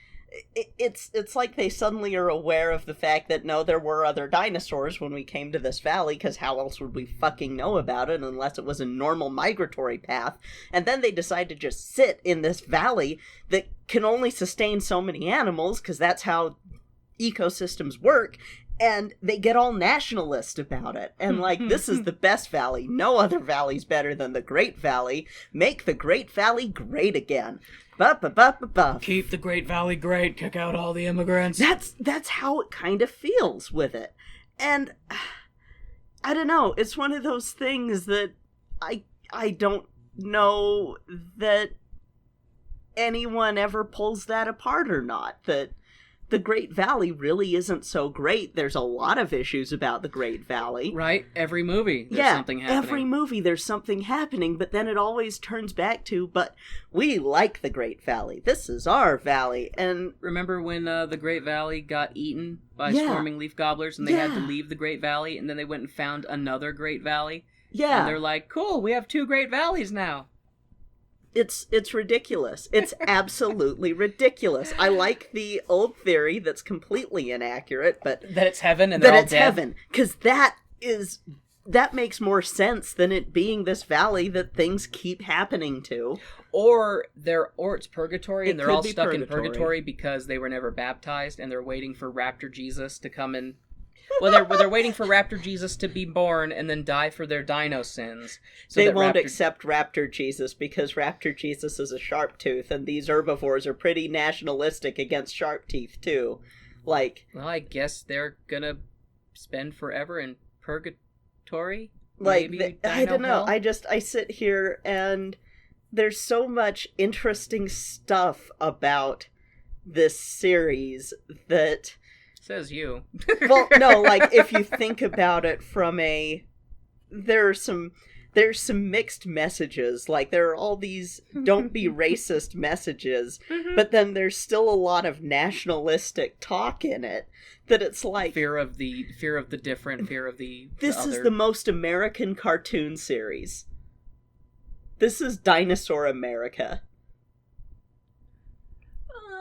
It's like they suddenly are aware of the fact that, no, there were other dinosaurs when we came to this valley, because how else would we fucking know about it unless it was a normal migratory path? And then they decide to just sit in this valley that can only sustain so many animals, because that's how ecosystems work, and they get all nationalist about it. And, like, this is the best valley. No other valley's better than the Great Valley. Make the Great Valley great again. Keep the Great Valley great. Kick out all the immigrants. That's how it kind of feels with it. And I don't know. It's one of those things that I don't know that anyone ever pulls that apart or not. That the Great Valley really isn't so great. There's a lot of issues about the Great Valley. Right? Every movie, there's something happening. Every movie, there's something happening, but then it always turns back to, but we like the Great Valley. This is our valley. And remember when the Great Valley got eaten by swarming leaf gobblers, and they had to leave the Great Valley, and then they went and found another Great Valley? Yeah. And they're like, cool, we have 2 Great Valleys now. It's ridiculous. It's absolutely ridiculous. I like the old theory that's completely inaccurate, but... That it's heaven and they're all dead? That it's heaven, because that makes more sense than it being this valley that things keep happening to. Or it's purgatory, and they're all stuck in purgatory because they were never baptized, and they're waiting for Raptor Jesus to come and... Well, they're waiting for Raptor Jesus to be born and then die for their dino sins. So they won't accept Raptor Jesus because Raptor Jesus is a sharp tooth, and these herbivores are pretty nationalistic against sharp teeth too. Like, well, I guess they're gonna spend forever in purgatory. Like, I don't know. I sit here and there's so much interesting stuff about this series that. Says you. Well, no, like, if you think about it from there's some mixed messages. Like, there are all these don't be racist messages, but then there's still a lot of nationalistic talk in it that it's like fear of the different, fear of the This other. Is the most American cartoon series. This is Dinosaur America.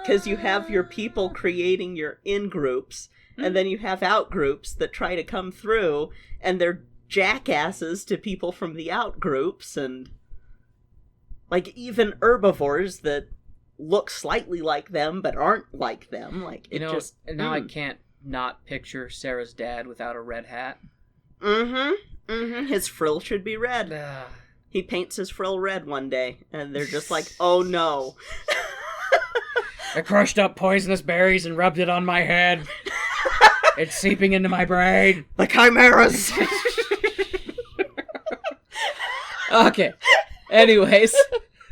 Because you have your people creating your in-groups, and then you have out-groups that try to come through, and they're jackasses to people from the out-groups, and, like, even herbivores that look slightly like them, but aren't like them. Like, it now I can't not picture Sarah's dad without a red hat. His frill should be red. He paints his frill red one day, and they're just like, oh no. I crushed up poisonous berries and rubbed it on my head. It's seeping into my brain. The chimeras! Okay. Anyways,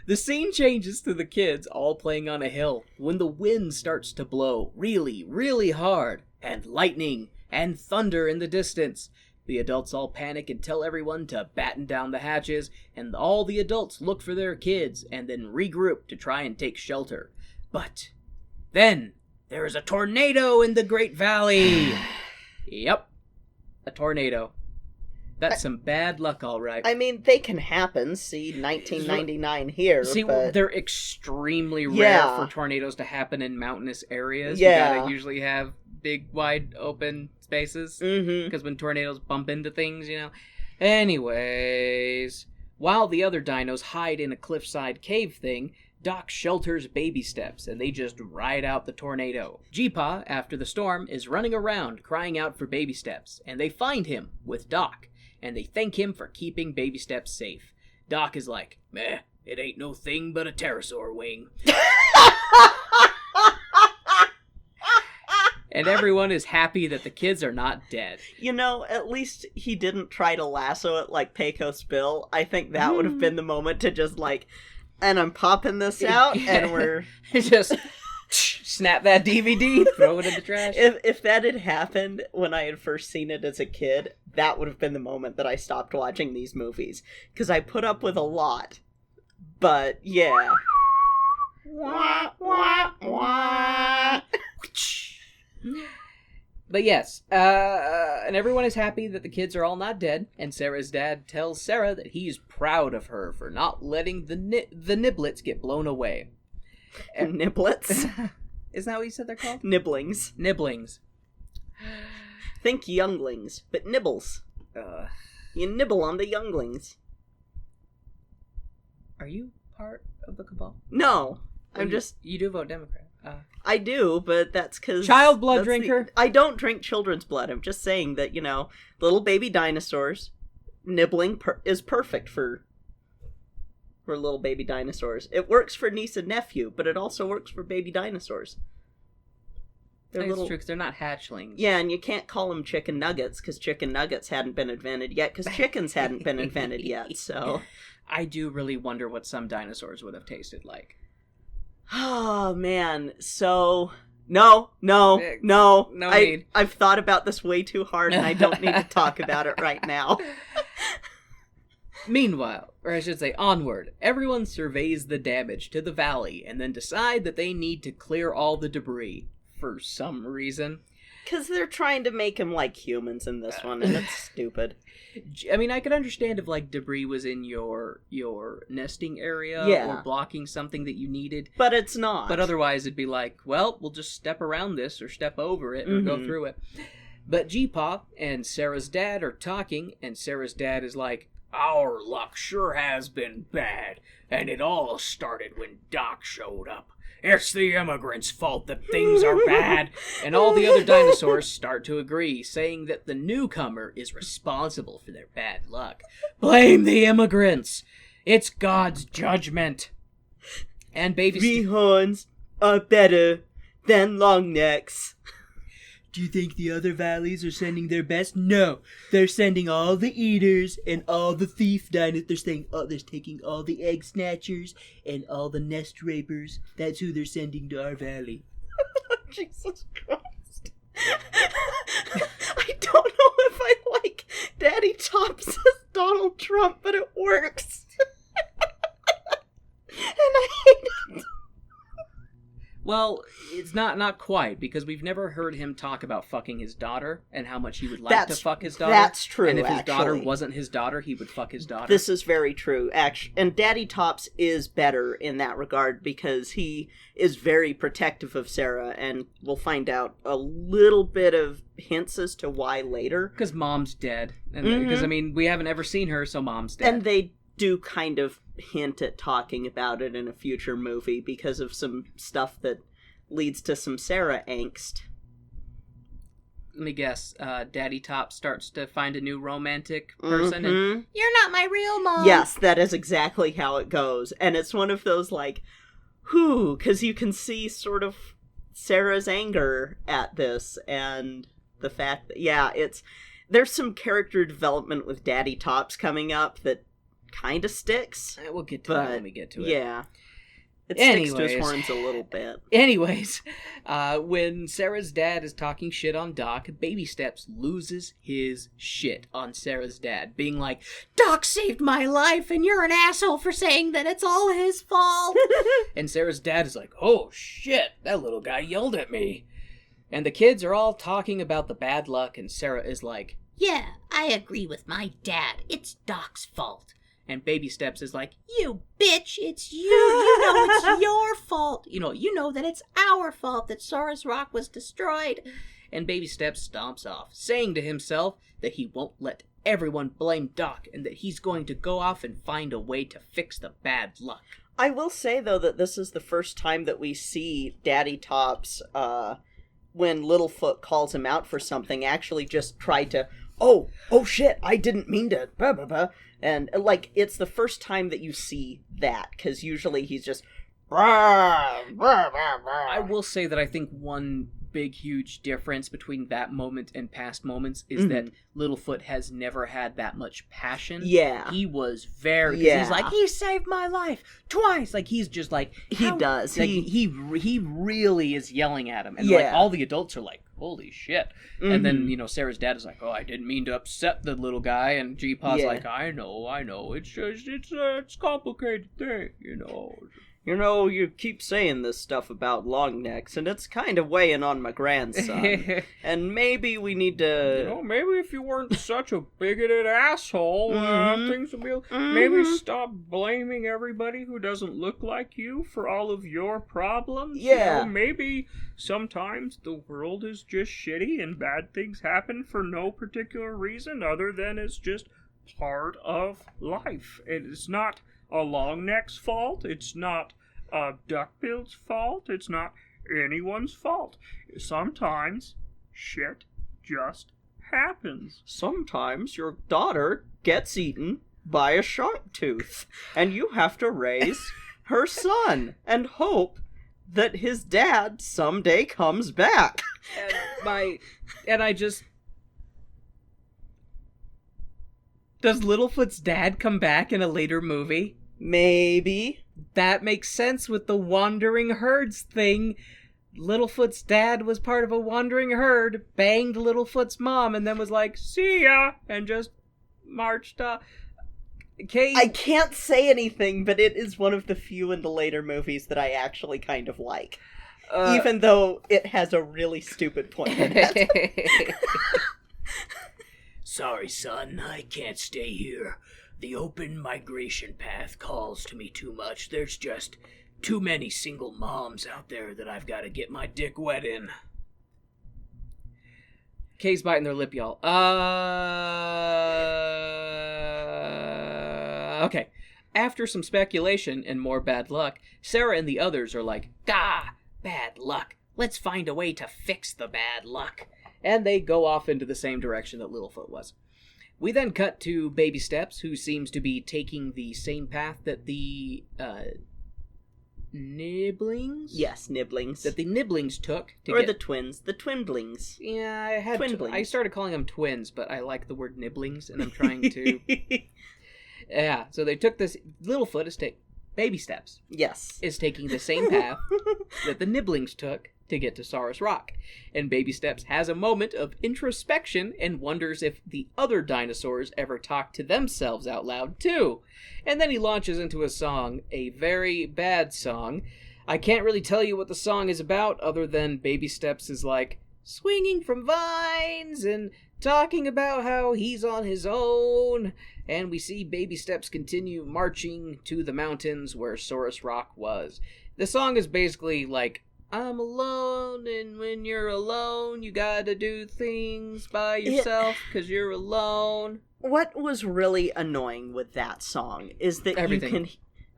the scene changes to the kids all playing on a hill when the wind starts to blow really, really hard, and lightning and thunder in the distance. The adults all panic and tell everyone to batten down the hatches, and all the adults look for their kids and then regroup to try and take shelter. But then there is a tornado in the Great Valley. Yep, a tornado. That's some bad luck, all right. I mean, they can happen. See, 1999 here. See, but... they're extremely rare for tornadoes to happen in mountainous areas. Yeah. You gotta usually have big, wide, open spaces. Because when tornadoes bump into things, Anyways, while the other dinos hide in a cliffside cave thing, Doc shelters Baby Steps, and they just ride out the tornado. Jeepaw, after the storm, is running around crying out for Baby Steps, and they find him with Doc, and they thank him for keeping Baby Steps safe. Doc is like, meh, it ain't no thing but a pterosaur wing. And everyone is happy that the kids are not dead. You know, at least he didn't try to lasso it like Pecos Bill. I think that would have been the moment to just like, and I'm popping this out, and we're... just snap that DVD, throw it in the trash. If that had happened when I had first seen it as a kid, that would have been the moment that I stopped watching these movies. Because I put up with a lot. But, yeah. Wah, wah, wah. But yes, and everyone is happy that the kids are all not dead, and Sarah's dad tells Sarah that he's proud of her for not letting the niblets get blown away. Niblets? Isn't that what you said they're called? Nibblings. Nibblings. Think younglings, but nibbles. You nibble on the younglings. Are you part of the cabal? No. You do vote Democrat. I do, but that's because... Child blood drinker? I don't drink children's blood. I'm just saying that, you know, little baby dinosaurs, nibbling is perfect for little baby dinosaurs. It works for niece and nephew, but it also works for baby dinosaurs. That's true, because they're not hatchlings. Yeah, and you can't call them chicken nuggets, because chicken nuggets hadn't been invented yet, because chickens hadn't been invented yet, so... I do really wonder what some dinosaurs would have tasted like. Oh, man. So, no need. I've thought about this way too hard, and I don't need to talk about it right now. Meanwhile, or I should say onward, everyone surveys the damage to the valley and then decide that they need to clear all the debris. For some reason. Because they're trying to make them like humans in this one, and it's stupid. I mean, I could understand if, like, debris was in your nesting area or blocking something that you needed. But it's not. But otherwise, it'd be like, well, we'll just step around this or step over it or go through it. But G-Paw and Sarah's dad are talking, and Sarah's dad is like, our luck sure has been bad, and it all started when Doc showed up. It's the immigrants' fault that things are bad. And all the other dinosaurs start to agree, saying that the newcomer is responsible for their bad luck. Blame the immigrants! It's God's judgment! And baby... Greenhorns are better than long necks. Do you think the other valleys are sending their best? No. They're sending all the eaters and all the thief dinosaurs. They're taking all the egg snatchers and all the nest rapers. That's who they're sending to our valley. Jesus Christ. I don't know if I like Daddy Tops as Donald Trump, but it works. And I hate it. Well, it's not quite, because we've never heard him talk about fucking his daughter and how much he would like to fuck his daughter. That's true, and if his daughter wasn't his daughter, he would fuck his daughter. This is very true, actually. And Daddy Tops is better in that regard, because he is very protective of Sarah, and we'll find out a little bit of hints as to why later. Because Mom's dead. Because, I mean, we haven't ever seen her, so Mom's dead. And they do kind of hint at talking about it in a future movie because of some stuff that leads to some Sarah angst. Let me guess, Daddy Top starts to find a new romantic person. And... You're not my real mom. Yes, that is exactly how it goes. And it's one of those like, because you can see sort of Sarah's anger at this and the fact that, there's some character development with Daddy Tops coming up that kind of sticks. We'll get to that when we get to it. Yeah. It sticks to his horns a little bit. Anyways, when Sarah's dad is talking shit on Doc, Baby Steps loses his shit on Sarah's dad, being like, Doc saved my life, and you're an asshole for saying that it's all his fault. And Sarah's dad is like, oh shit, that little guy yelled at me. And the kids are all talking about the bad luck, and Sarah is like, yeah, I agree with my dad. It's Doc's fault. And Baby Steps is like, you bitch, it's you. You know it's your fault. You know that it's our fault that Saurus Rock was destroyed. And Baby Steps stomps off, saying to himself that he won't let everyone blame Doc and that he's going to go off and find a way to fix the bad luck. I will say, though, that this is the first time that we see Daddy Tops, when Littlefoot calls him out for something, actually just try to, oh shit, I didn't mean to, blah, blah, blah. And, like, it's the first time that you see that, because usually he's just... I will say that I think one big, huge difference between that moment and past moments is that Littlefoot has never had that much passion. Yeah. He was very... Yeah. He's like, he saved my life twice! Like, he's just like... He does. Like, he really is yelling at him. And, like, all the adults are like, holy shit. And then, you know, Sarah's dad is like, oh, I didn't mean to upset the little guy. And G-Paw's like, I know. It's just, it's a complicated thing, you know. You know, you keep saying this stuff about long necks, and it's kind of weighing on my grandson. And maybe we need to... You know, maybe if you weren't such a bigoted asshole, things would be... Maybe stop blaming everybody who doesn't look like you for all of your problems. Yeah. You know, maybe sometimes the world is just shitty and bad things happen for no particular reason other than it's just part of life. It's not a long neck's fault. It's not a duckbill's fault. It's not anyone's fault. Sometimes shit just happens. Sometimes your daughter gets eaten by a shark tooth, and you have to raise her son and hope that his dad someday comes back. Does Littlefoot's dad come back in a later movie? Maybe. That makes sense with the wandering herds thing. Littlefoot's dad was part of a wandering herd, banged Littlefoot's mom, and then was like, see ya, and just marched off. Okay. I can't say anything, but it is one of the few in the later movies that I actually kind of like. Even though it has a really stupid point in it. Sorry, son, I can't stay here. The open migration path calls to me too much. There's just too many single moms out there that I've got to get my dick wet in. Kay's biting their lip, y'all. Okay. After some speculation and more bad luck, Sarah and the others are like, bad luck. Let's find a way to fix the bad luck. And they go off into the same direction that Littlefoot was. We then cut to Baby Steps, who seems to be taking the same path that the Nibblings? Yes, Nibblings. That the Nibblings took. The twins. The Twinblings. Yeah, I started calling them twins, but I like the word Nibblings, and I'm trying to... Yeah, so they took this... Littlefoot is Baby Steps. Yes. Is taking the same path that the Nibblings took to get to Saurus Rock. And Baby Steps has a moment of introspection and wonders if the other dinosaurs ever talk to themselves out loud too. And then he launches into a song, a very bad song. I can't really tell you what the song is about other than Baby Steps is like swinging from vines and talking about how he's on his own. And we see Baby Steps continue marching to the mountains where Saurus Rock was. The song is basically like, I'm alone, and when you're alone, you gotta do things by yourself, because you're alone. What was really annoying with that song is that everything. You can,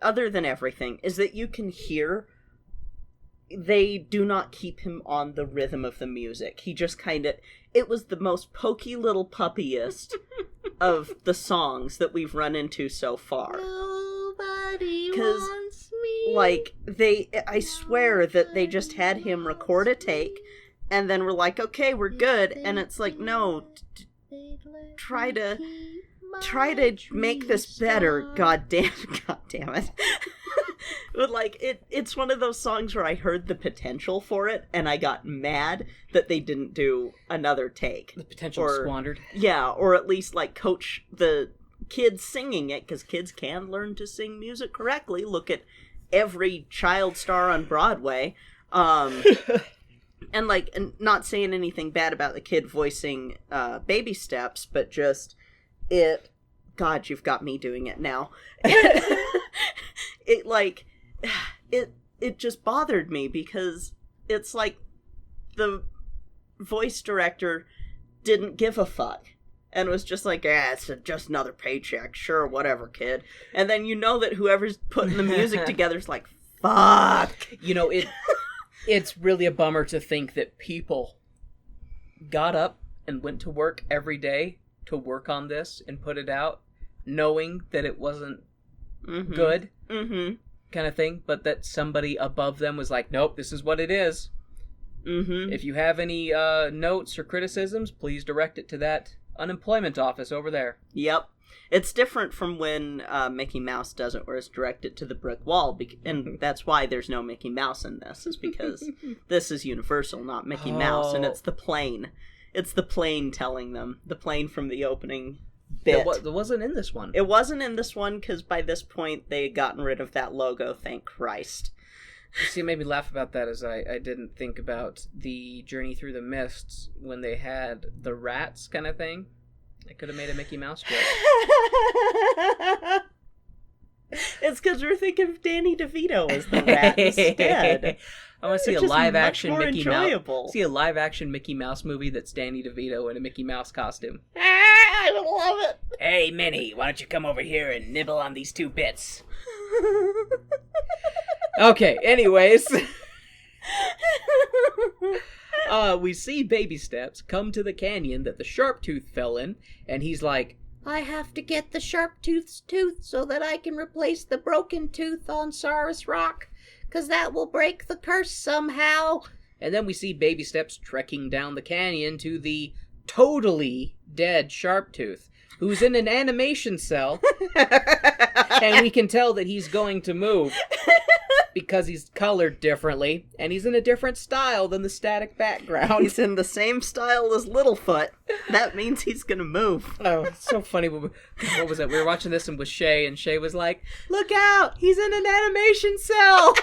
other than everything, is that you can hear they do not keep him on the rhythm of the music. He just kind of, it was the most pokey little puppyiest of the songs that we've run into so far. Nobody wants me. Like, I swear that they just had him record a take, and then we're like, okay, we're good, and it's like, no, try to make this better, god damn it. But, like, it's one of those songs where I heard the potential for it, and I got mad that they didn't do another take. The potential squandered. Yeah, or at least, like, coach the kids singing it, because kids can learn to sing music correctly. Look at every child star on Broadway. And, like, not saying anything bad about the kid voicing Baby Steps, but just it... God, you've got me doing it now. It just bothered me because it's like the voice director didn't give a fuck and was just like, it's just another paycheck. Sure, whatever, kid. And then you know that whoever's putting the music together is like, fuck. You know, it's really a bummer to think that people got up and went to work every day to work on this and put it out, knowing that it wasn't good, kind of thing, but that somebody above them was like, nope, this is what it is. Mm-hmm. If you have any notes or criticisms, please direct it to that unemployment office over there. Yep. It's different from when Mickey Mouse does it, where it's directed to the brick wall, and that's why there's no Mickey Mouse in this, is because this is Universal, not Mickey Mouse, and it's the plane. It's the plane telling them. The plane from the opening bit. It wasn't in this one. It wasn't in this one, because by this point, they had gotten rid of that logo, thank Christ. See, it made me laugh about that as I didn't think about the Journey Through the Mists when they had the rats kind of thing. I could have made a Mickey Mouse joke. It's because we're thinking of Danny DeVito as the rat instead. I want to see a live-action Mickey Mouse. See a live-action Mickey Mouse movie that's Danny DeVito in a Mickey Mouse costume. I love it. Hey, Minnie, why don't you come over here and nibble on these 2 bits? Okay, anyways. We see Baby Steps come to the canyon that the Sharptooth fell in, and he's like, I have to get the Sharptooth's tooth so that I can replace the broken tooth on Saurus Rock, 'cause that will break the curse somehow. And then we see Baby Steps trekking down the canyon to the totally dead Sharptooth, who's in an animation cell, and we can tell that he's going to move. Because he's colored differently, and he's in a different style than the static background. He's in the same style as Littlefoot. That means he's gonna move. Oh, it's so funny. What was it? We were watching this with Shay, and Shay was like, "Look out! He's in an animation cell!"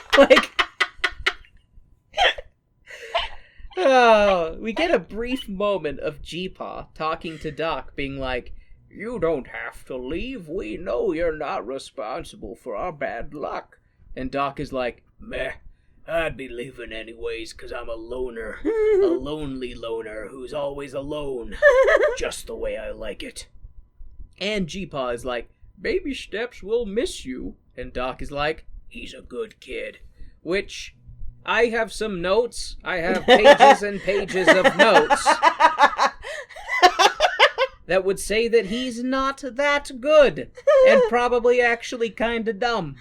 Oh, we get a brief moment of G-Paw talking to Doc, being like, "You don't have to leave. We know you're not responsible for our bad luck." And Doc is like, Meh, I'd be leaving anyways, 'cause I'm a loner. A lonely loner who's always alone. Just the way I like it. And G-Paw is like, Baby Steps will miss you. And Doc is like, he's a good kid. Which, I have some notes. I have pages and pages of notes that would say that he's not that good. And probably actually kinda dumb.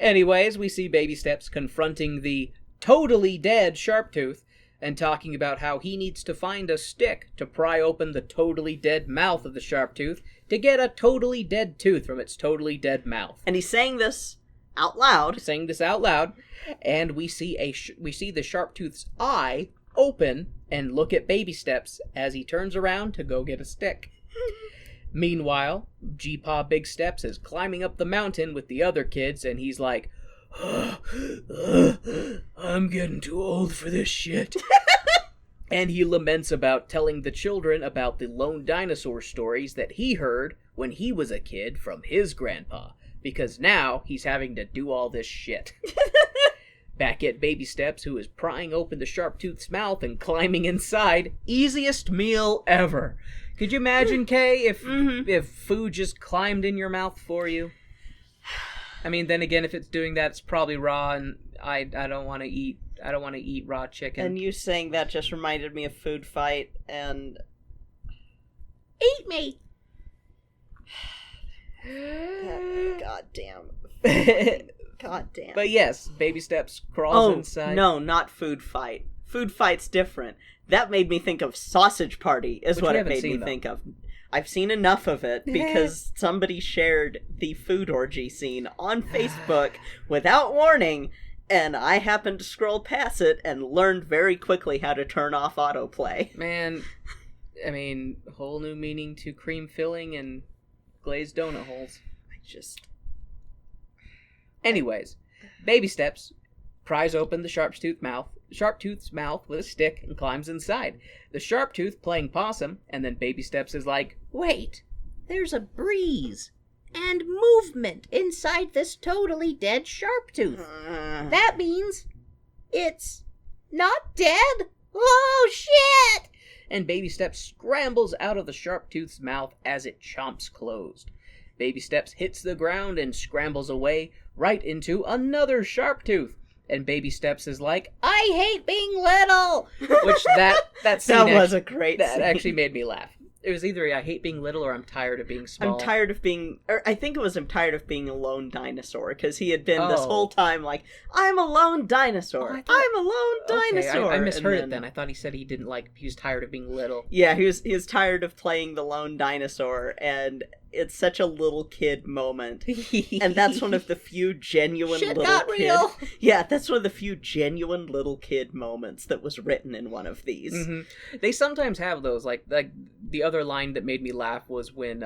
Anyways, we see Baby Steps confronting the totally dead Sharptooth and talking about how he needs to find a stick to pry open the totally dead mouth of the Sharptooth to get a totally dead tooth from its totally dead mouth. And he's saying this out loud. And we see the Sharptooth's eye open and look at Baby Steps as he turns around to go get a stick. Meanwhile, G-Paw Big Steps is climbing up the mountain with the other kids, and he's like, I'm getting too old for this shit. And he laments about telling the children about the lone dinosaur stories that he heard when he was a kid from his grandpa, because now he's having to do all this shit. Back at Baby Steps, who is prying open the Sharptooth's mouth and climbing inside. Easiest meal ever. Could you imagine, Kay, if food just climbed in your mouth for you? I mean, then again, if it's doing that, it's probably raw, and I don't want to eat. I don't want to eat raw chicken. And you saying that just reminded me of Food Fight and Eat me. God damn. God damn. But yes, Baby Steps crawls inside. No, not Food Fight. Food Fight's different. That made me think of Sausage Party, is what it made me think of. I've seen enough of it because somebody shared the food orgy scene on Facebook without warning, and I happened to scroll past it and learned very quickly how to turn off autoplay. Man, I mean, whole new meaning to cream filling and glazed donut holes. Anyways, Baby Steps pries open the Sharptooth's mouth with a stick and climbs inside. The Sharptooth playing possum, and then Baby Steps is like, Wait, there's a breeze and movement inside this totally dead Sharptooth. That means it's not dead? Oh, shit! And Baby Steps scrambles out of the Sharptooth's mouth as it chomps closed. Baby Steps hits the ground and scrambles away right into another Sharptooth. And Baby Steps is like, I hate being little! Which that scene was a great That scene. actually made me laugh. It was either I hate being little or I'm tired of being small. I'm tired of being... Or I think it was I'm tired of being a lone dinosaur, because he had been this whole time like, I'm a lone dinosaur. I'm a lone dinosaur. Okay, I misheard it then. I thought he said he didn't like... He was tired of being little. Yeah, he was tired of playing the lone dinosaur, and it's such a little kid moment. And that's one of the few genuine Shit little got kid... real. Yeah, that's one of the few genuine little kid moments that was written in one of these. Mm-hmm. They sometimes have those, like the other line that made me laugh was when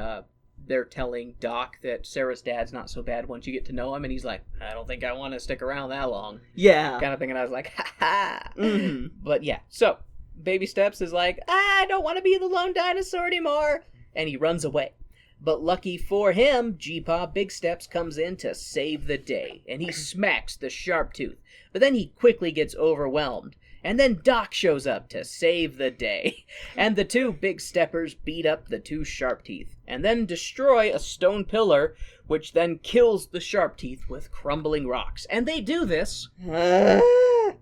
they're telling Doc that Sarah's dad's not so bad once you get to know him, and he's like, I don't think I want to stick around that long. Yeah. Kind of thing, and I was like, ha ha. Mm-hmm. But yeah, so Baby Steps is like, I don't want to be the lone dinosaur anymore, and he runs away. But lucky for him, G-Paw Big Steps comes in to save the day, and he smacks the Sharptooth. But then he quickly gets overwhelmed, and then Doc shows up to save the day. And the two Big Steppers beat up the two Sharpteeth, and then destroy a stone pillar, which then kills the Sharpteeth with crumbling rocks. And they do this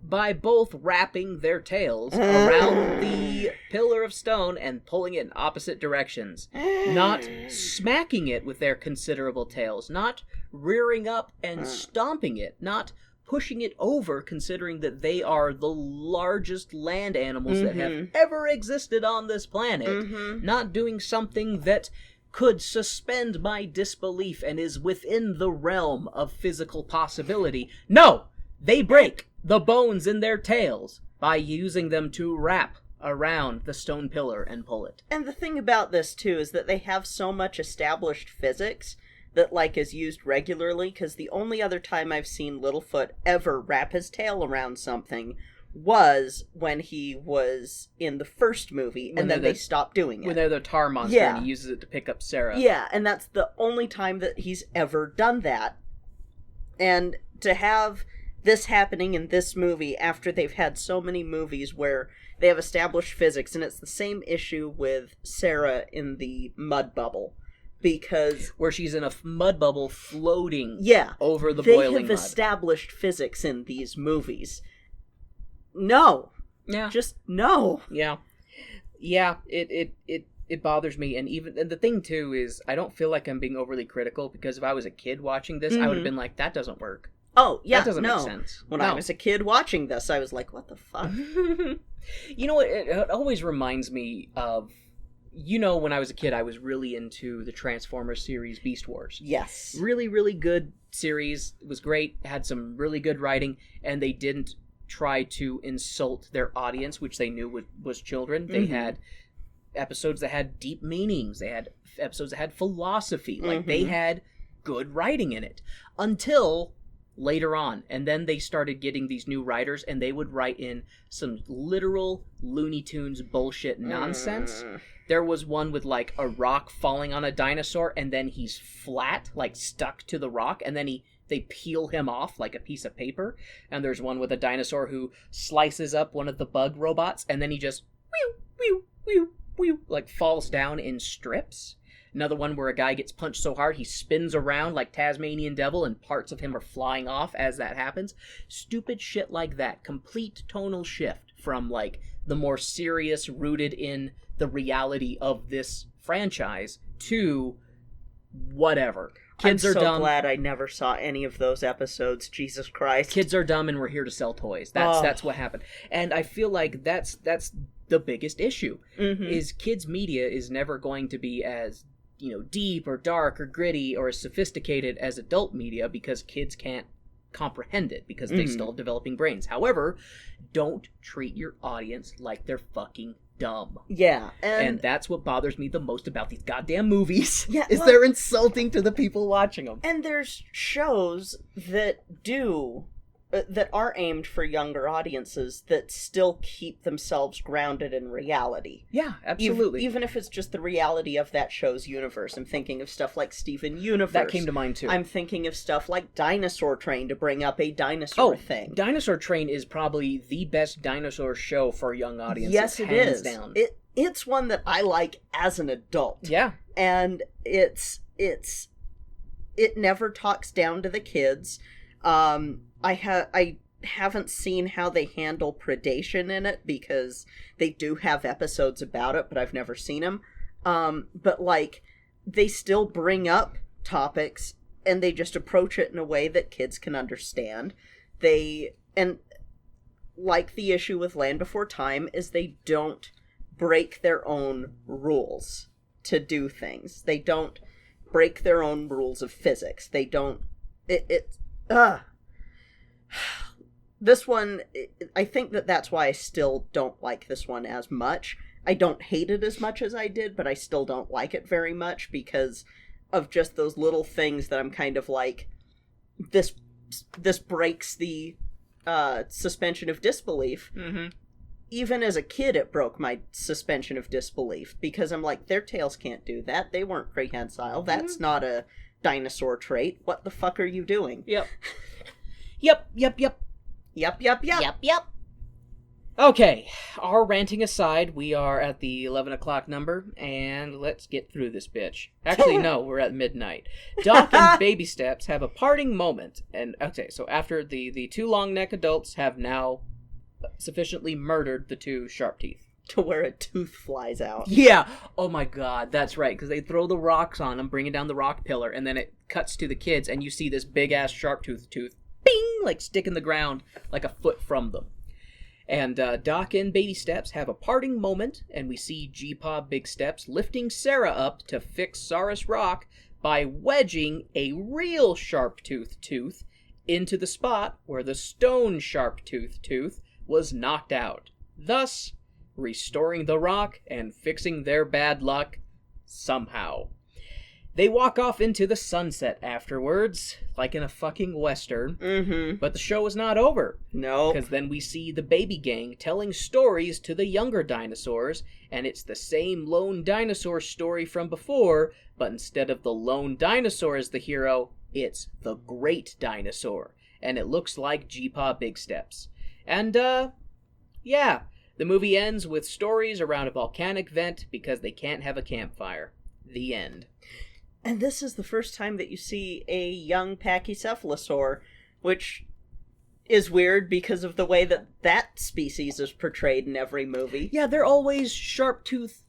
by both wrapping their tails around the pillar of stone and pulling it in opposite directions. Not smacking it with their considerable tails, not rearing up and stomping it, not pushing it over, considering that they are the largest land animals that have ever existed on this planet, not doing something that could suspend my disbelief and is within the realm of physical possibility. No! They break the bones in their tails by using them to wrap around the stone pillar and pull it. And the thing about this, too, is that they have so much established physics that, like, is used regularly, because the only other time I've seen Littlefoot ever wrap his tail around something was when he was in the first movie, and then they stopped doing it. When they're the tar monster, and he uses it to pick up Sarah. Yeah, and that's the only time that he's ever done that. And to have this happening in this movie after they've had so many movies where they have established physics, and it's the same issue with Sarah in the mud bubble. Because where she's in a mud bubble floating over the they boiling have mud. Established physics in these movies. No. Yeah. Just no. Yeah. Yeah, it bothers me, and the thing too is I don't feel like I'm being overly critical, because if I was a kid watching this, I would have been like, that doesn't work. Oh, yeah, that doesn't make sense. When I was a kid watching this, I was like, what the fuck? You know what, it always reminds me of, when I was a kid, I was really into the Transformers series, Beast Wars. Yes. Really, really good series. It was great. Had some really good writing, and they didn't try to insult their audience, which they knew was children. They had episodes that had deep meanings. They had episodes that had philosophy. Like, they had good writing in it. Until later on. And then they started getting these new writers, and they would write in some literal Looney Tunes bullshit nonsense. There was one with, like, a rock falling on a dinosaur, and then he's flat, like, stuck to the rock, and then they peel him off like a piece of paper. And there's one with a dinosaur who slices up one of the bug robots, and then he just like falls down in strips. Another one where a guy gets punched so hard he spins around like Tasmanian Devil, and parts of him are flying off as that happens. Stupid shit like that. Complete tonal shift from, like, the more serious, rooted in the reality of this franchise to whatever. Kids are dumb. I'm so glad I never saw any of those episodes. Jesus Christ. Kids are dumb, and we're here to sell toys. That's what happened. And I feel like that's the biggest issue. Is kids media is never going to be as, deep or dark or gritty or as sophisticated as adult media, because kids can't comprehend it, because they still have developing brains. However, don't treat your audience like they're fucking dumb. Yeah. And that's what bothers me the most about these goddamn movies. Yeah, is they're insulting to the people watching them. And there's shows that that are aimed for younger audiences that still keep themselves grounded in reality. Yeah, absolutely. Even if it's just the reality of that show's universe. I'm thinking of stuff like Steven Universe. That came to mind too. I'm thinking of stuff like Dinosaur Train, to bring up a dinosaur thing. Dinosaur Train is probably the best dinosaur show for young audiences. Yes, it is. Down. It's one that I like as an adult. Yeah. And it never talks down to the kids. I haven't seen how they handle predation in it, because they do have episodes about it, but I've never seen them. But, like, they still bring up topics, and they just approach it in a way that kids can understand. And like the issue with Land Before Time, is they don't break their own rules to do things. They don't break their own rules of physics. They don't... This one, I think that's why I still don't like this one as much. I don't hate it as much as I did, but I still don't like it very much because of just those little things that I'm kind of like, this breaks the suspension of disbelief. Mm-hmm. Even as a kid, it broke my suspension of disbelief because I'm like, their tails can't do that. They weren't prehensile. That's not a dinosaur trait. What the fuck are you doing? Yep. Yep. Okay, our ranting aside, we are at the 11 o'clock number, and let's get through this bitch. Actually, no, we're at midnight. Doc and Baby Steps have a parting moment, and okay, so after the two long-neck adults have now sufficiently murdered the two sharp teeth. To where a tooth flies out. Yeah! Oh my god, that's right, because they throw the rocks on them, bringing down the rock pillar, and then it cuts to the kids, and you see this big-ass sharp tooth, bing, like stick in the ground, like a foot from them. And Doc and Baby Steps have a parting moment, and we see G-Paw Big Steps lifting Sarah up to fix Saurus Rock by wedging a real sharp-toothed tooth into the spot where the stone sharp-toothed tooth was knocked out, thus restoring the rock and fixing their bad luck somehow. They walk off into the sunset afterwards, like in a fucking western. Mm-hmm. But the show is not over. No. Because then we see the baby gang telling stories to the younger dinosaurs, and it's the same lone dinosaur story from before, but instead of the lone dinosaur as the hero, it's the great dinosaur. And it looks like G-Paw Big Steps. And, yeah. The movie ends with stories around a volcanic vent because they can't have a campfire. The end. And this is the first time that you see a young pachycephalosaur, which is weird because of the way that species is portrayed in every movie. Yeah, they're always sharp-toothed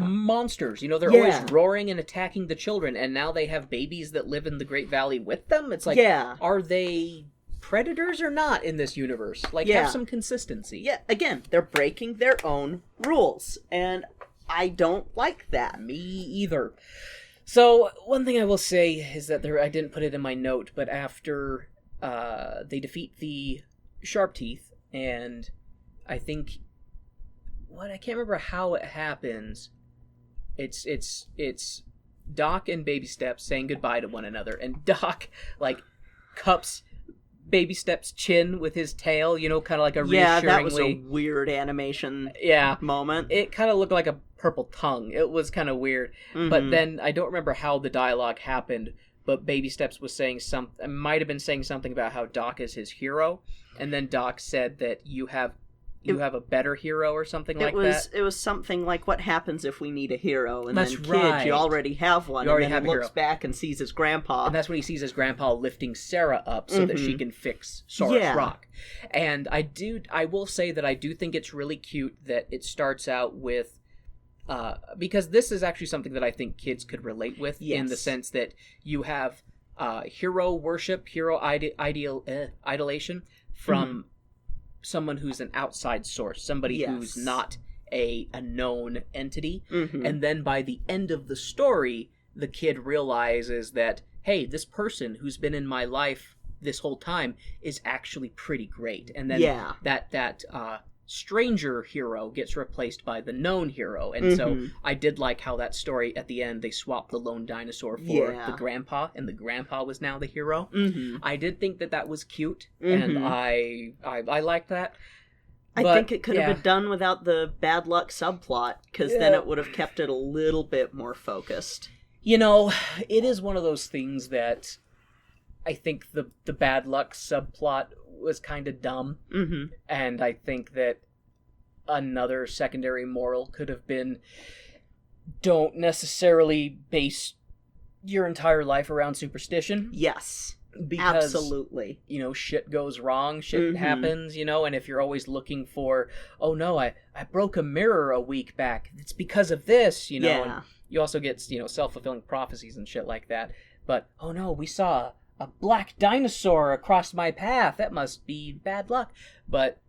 monsters. You know, they're always roaring and attacking the children, and now they have babies that live in the Great Valley with them. It's like, are they predators or not in this universe? Like, have some consistency. Yeah, again, they're breaking their own rules, and I don't like that. Me either. So, one thing I will say is that I didn't put it in my note, but after they defeat the Sharp Teeth, and I think, I can't remember how it happens. It's Doc and Baby Steps saying goodbye to one another, and Doc, like, cups Baby Steps' chin with his tail, you know, kind of like a reassuringly... Yeah, that was a weird animation moment. It kind of looked like a purple tongue. It was kind of weird. Mm-hmm. But then, I don't remember how the dialogue happened, but Baby Steps was saying might have been saying something about how Doc is his hero, and then Doc said that you have a better hero or something like that. It was something like, what happens if we need a hero? And that's then, right. Kid, you already have one. You already and then have he looks back and sees his grandpa. And that's when he sees his grandpa lifting Sarah up so that she can fix Saurus Rock. And I will say that I do think it's really cute that it starts out with, because this is actually something that I think kids could relate with in the sense that you have hero worship, hero idolation from someone who's an outside source, somebody who's not a known entity. Mm-hmm. And then by the end of the story, the kid realizes that, hey, this person who's been in my life this whole time is actually pretty great. And then that stranger hero gets replaced by the known hero. And so I did like how that story at the end, they swapped the lone dinosaur for the grandpa, and the grandpa was now the hero. I did think that was cute, and I liked that. I think it could have been done without the bad luck subplot, because then it would have kept it a little bit more focused. You know, it is one of those things that I think the bad luck subplot was kind of dumb, and I think that another secondary moral could have been, don't necessarily base your entire life around superstition. Yes. Because, absolutely, shit goes wrong, shit happens, and if you're always looking for, oh no, I broke a mirror a week back, it's because of this, and you also get, self-fulfilling prophecies and shit like that. But, oh no, we saw a black dinosaur across my path, that must be bad luck. But,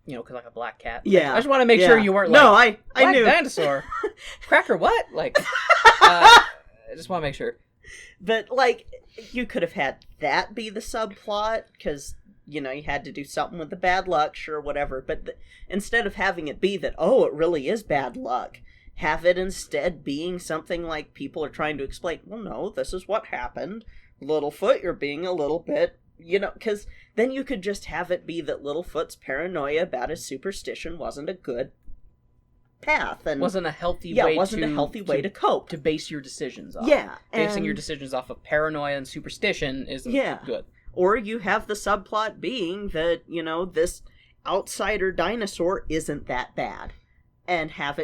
because like a black cat. Yeah. I just want to make sure you weren't no, I knew. Black dinosaur. Cracker what? Like, I just want to make sure. But, you could have had that be the subplot, because, you had to do something with the bad luck, sure, whatever. But instead of having it be that, oh, it really is bad luck, have it instead being something like people are trying to explain, well, no, this is what happened. Littlefoot, you're being a little bit, because then you could just have it be that Littlefoot's paranoia about his superstition wasn't a good path, and wasn't a healthy way to cope, to base your decisions off. Yeah, basing your decisions off of paranoia and superstition isn't good. Or you have the subplot being that this outsider dinosaur isn't that bad, and have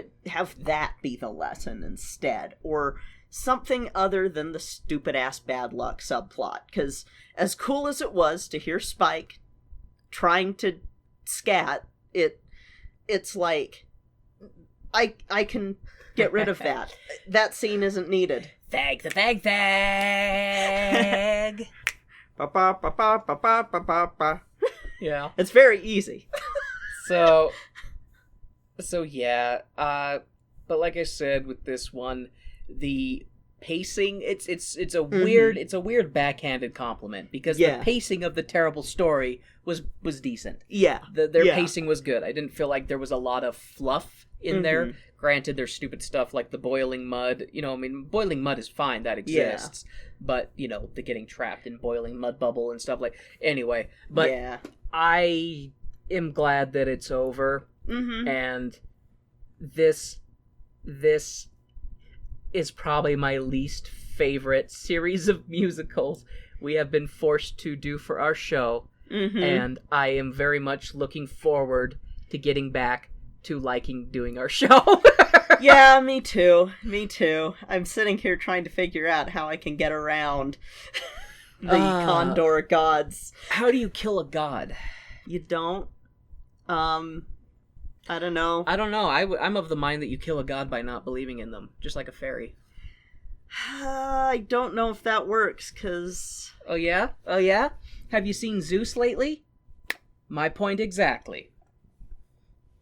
that be the lesson instead, or something other than the stupid ass bad luck subplot. Because as cool as it was to hear Spike trying to scat, it's like, I can get rid of that. That scene isn't needed. Fag the fag. Ba ba ba ba ba ba ba ba ba. Yeah, it's very easy. So yeah. But like I said, with this one, the pacing, it's a weird backhanded compliment, because the pacing of the terrible story was decent. Yeah, their pacing was good. I didn't feel like there was a lot of fluff in there. Granted, there's stupid stuff like the boiling mud. Boiling mud is fine, that exists. But, the getting trapped in boiling mud bubble and stuff like... Anyway, but I am glad that it's over. And this is probably my least favorite series of musicals we have been forced to do for our show. And I am very much looking forward to getting back to liking doing our show. Yeah, me too. I'm sitting here trying to figure out how I can get around the Condor gods. How do you kill a god? You don't. I don't know. I'm of the mind that you kill a god by not believing in them, just like a fairy. I don't know if that works, because... Oh yeah? Have you seen Zeus lately? My point exactly.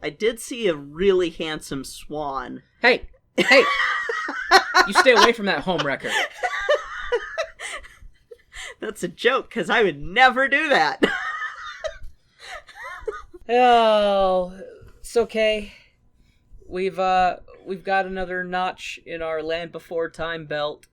I did see a really handsome swan. Hey! You stay away from that home wrecker. That's a joke, because I would never do that. Oh, it's okay. We've got another notch in our Land Before Time belt.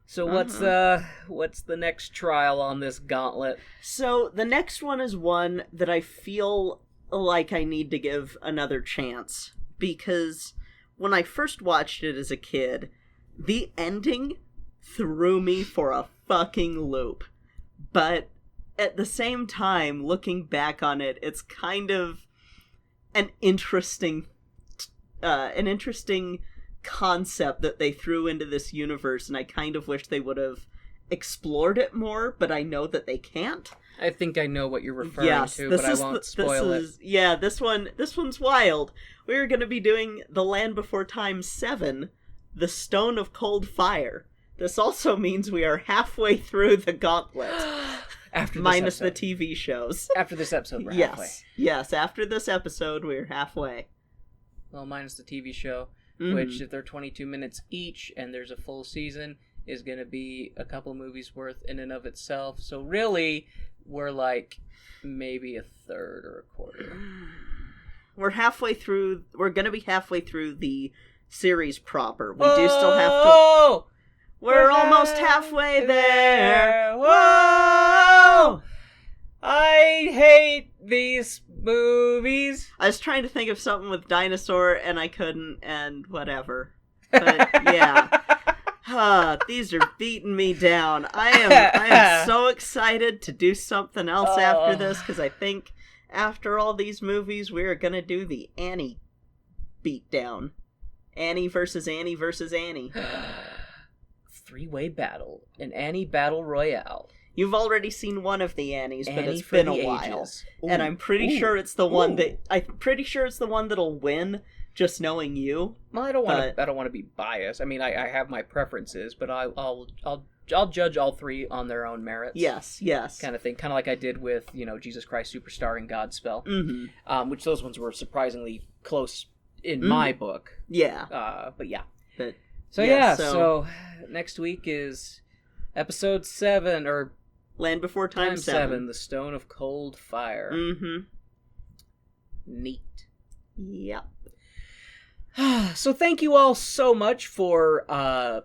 So what's the next trial on this gauntlet? So the next one is one that I feel like I need to give another chance, because when I first watched it as a kid, the ending threw me for a fucking loop. But at the same time, looking back on it, it's kind of an interesting concept that they threw into this universe, and I kind of wish they would have explored it more, but I know that they can't. I think I know what you're referring to, but I won't spoil it. Yeah, this one's wild. We're going to be doing The Land Before Time 7, The Stone of Fire. This also means we are halfway through the Gauntlet. After this minus episode. the TV shows. After this episode, we're halfway. Yes, after this episode, we're halfway. Well, minus the TV show, which, if they're 22 minutes each, and there's a full season, is going to be a couple movies worth in and of itself. So really, we're like maybe a third or a quarter. We're going to be halfway through the series proper. We do still have to... We're almost halfway there. Whoa! I hate these movies. I was trying to think of something with Dinosaur, and I couldn't, and whatever. But, yeah. These are beating me down. I am so excited to do something else after this, because I think after all these movies, we're going to do the Annie beatdown. Annie versus Annie versus Annie. 3-way battle. An Annie battle royale. You've already seen one of the Annies, but Annie it's for been the a while. ages. And Ooh. I'm pretty Ooh. sure it's the one Ooh. that'll win, just knowing you. Well, I don't want to be biased. I mean, I have my preferences, but I'll judge all three on their own merits. Yes. Kind of thing. Kind of like I did with, Jesus Christ Superstar and Godspell. Mm-hmm. Which those ones were surprisingly close in my book. Yeah. But yeah. But so next week is episode 7, or Land Before Time 7. The Stone of Cold Fire. Mm-hmm. Neat. Yep. So thank you all so much for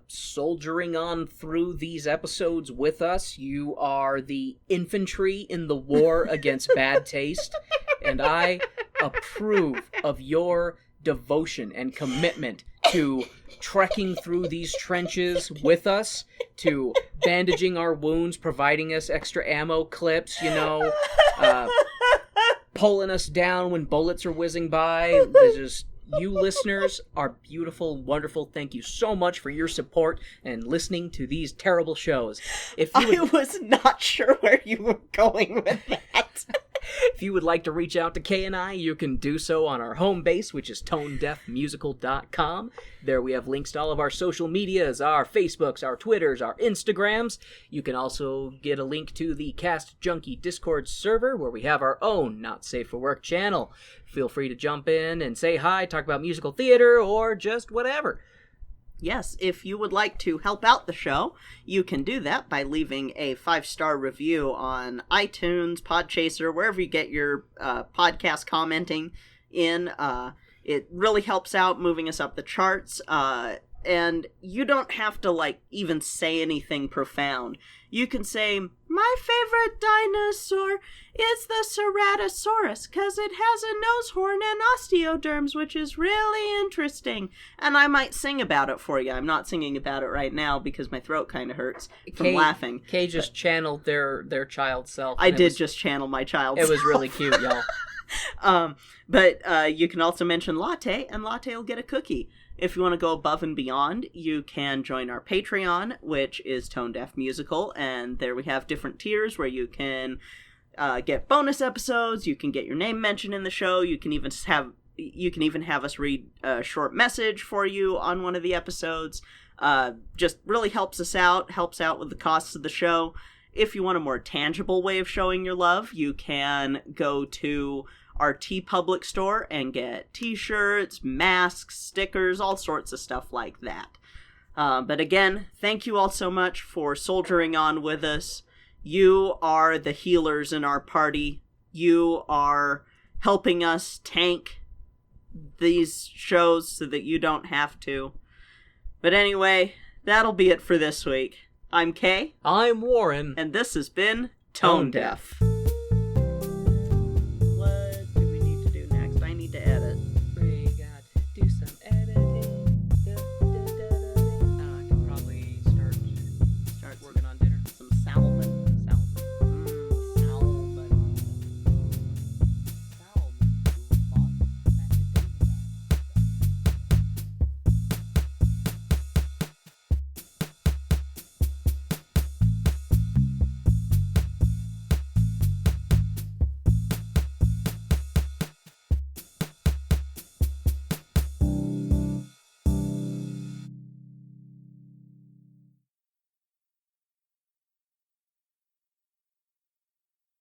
soldiering on through these episodes with us. You are the infantry in the war against bad taste, and I approve of your devotion and commitment to trekking through these trenches with us, to bandaging our wounds, providing us extra ammo clips, pulling us down when bullets are whizzing by. There's just... You listeners are beautiful, wonderful. Thank you so much for your support and listening to these terrible shows. I was not sure where you were going with that. If you would like to reach out to Kay and I, you can do so on our home base, which is tonedeafmusical.com. There we have links to all of our social medias, our Facebooks, our Twitters, our Instagrams. You can also get a link to the Cast Junkie Discord server, where we have our own Not Safe for Work channel. Feel free to jump in and say hi, talk about musical theater, or just whatever. Yes, if you would like to help out the show, you can do that by leaving a 5-star review on iTunes, Podchaser, wherever you get your podcast commenting in. It really helps out moving us up the charts, and you don't have to, even say anything profound. You can say, my favorite dinosaur is the Ceratosaurus, because it has a nose horn and osteoderms, which is really interesting. And I might sing about it for you. I'm not singing about it right now because my throat kind of hurts from laughing. Kay just channeled their child self. I did just channel my child self. It was really cute, y'all. But you can also mention Latte, and Latte will get a cookie. If you want to go above and beyond, you can join our Patreon, which is Tone Deaf Musical, and there we have different tiers where you can get bonus episodes. You can get your name mentioned in the show. You can even have us read a short message for you on one of the episodes. Just really helps us out. Helps out with the costs of the show. If you want a more tangible way of showing your love, you can go to our TeePublic store and get t-shirts, masks, stickers, all sorts of stuff like that. But again, thank you all so much for soldiering on with us. You are the healers in our party. You are helping us tank these shows so that you don't have to. But anyway, that'll be it for this week. I'm Kay. I'm Warren. And this has been Tone Deaf.